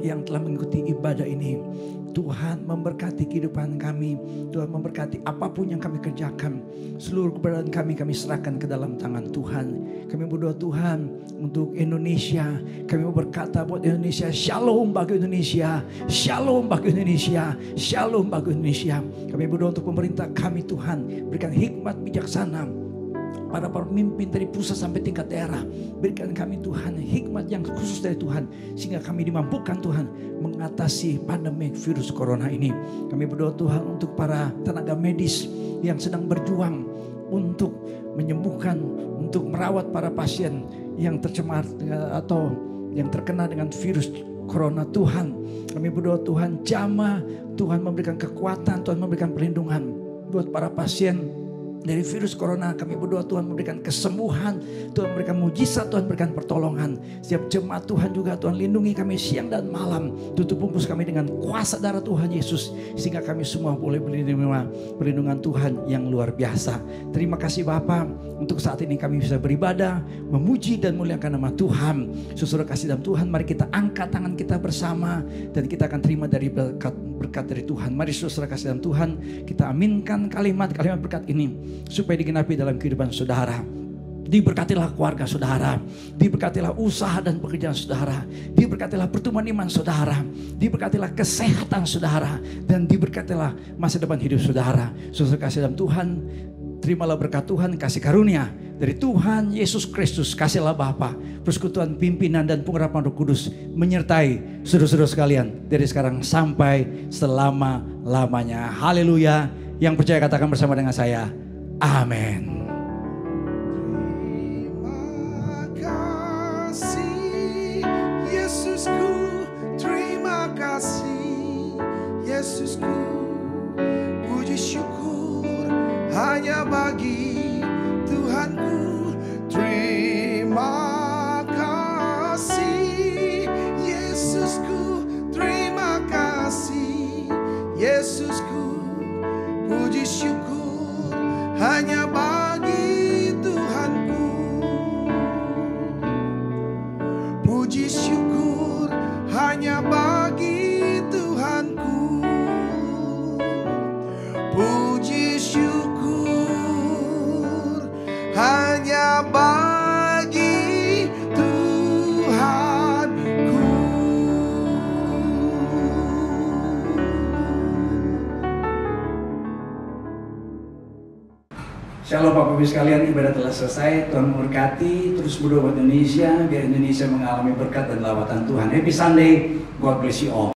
yang telah mengikuti ibadah ini. Tuhan memberkati kehidupan kami. Tuhan memberkati apapun yang kami kerjakan. Seluruh keberadaan kami serahkan ke dalam tangan Tuhan. Kami berdoa Tuhan untuk Indonesia. Kami mau berkata buat Indonesia, shalom bagi Indonesia, shalom bagi Indonesia, shalom bagi Indonesia. Kami berdoa untuk pemerintah kami Tuhan, berikan hikmat bijaksana. Para pemimpin dari pusat sampai tingkat daerah, berikan kami Tuhan hikmat yang khusus dari Tuhan, sehingga kami dimampukan Tuhan mengatasi pandemi virus corona ini. Kami berdoa Tuhan untuk para tenaga medis yang sedang berjuang untuk menyembuhkan, untuk merawat para pasien yang tercemar atau yang terkena dengan virus corona Tuhan. Kami berdoa Tuhan jamah, Tuhan memberikan kekuatan, Tuhan memberikan perlindungan buat para pasien dari virus corona. Kami berdoa Tuhan memberikan kesembuhan, Tuhan memberikan mujizat, Tuhan memberikan pertolongan. Setiap jemaat Tuhan juga Tuhan lindungi kami siang dan malam. Tutup bungkus kami dengan kuasa darah Tuhan Yesus, sehingga kami semua boleh menerima perlindungan Tuhan yang luar biasa. Terima kasih Bapa, untuk saat ini kami bisa beribadah, memuji dan muliakan nama Tuhan. Saudara kasih dalam Tuhan, mari kita angkat tangan kita bersama dan kita akan terima dari berkat dari Tuhan. Mari saudara kasih dalam Tuhan, kita aminkan kalimat-kalimat berkat ini supaya digenapi dalam kehidupan saudara. Diberkatilah keluarga saudara, diberkatilah usaha dan pekerjaan saudara, diberkatilah pertumbuhan iman saudara, diberkatilah kesehatan saudara, dan diberkatilah masa depan hidup saudara. Saudara kasih dalam Tuhan, terimalah berkat Tuhan, kasih karunia dari Tuhan Yesus Kristus, kasih Allah Bapa, persekutuan pimpinan dan pengurapan Roh Kudus menyertai saudara-saudara sekalian dari sekarang sampai selama-lamanya. Haleluya. Yang percaya katakan bersama dengan saya, amin. Terima kasih Yesusku, terima kasih Yesusku. Puji syukur hanya bagi Tuhanku. Terima kasih Yesusku, terima kasih Yesusku. Puji syukur hanya bagi Tuhanku. Puji syukur hanya bagi Tuhanku. Puji syukur hanya bagi Tuhanku. Shalom Bapak Ibu sekalian, ibadah telah selesai. Tuhan memberkati, terus berdoa buat Indonesia, biar Indonesia mengalami berkat dan lawatan Tuhan. Happy Sunday, God bless you all.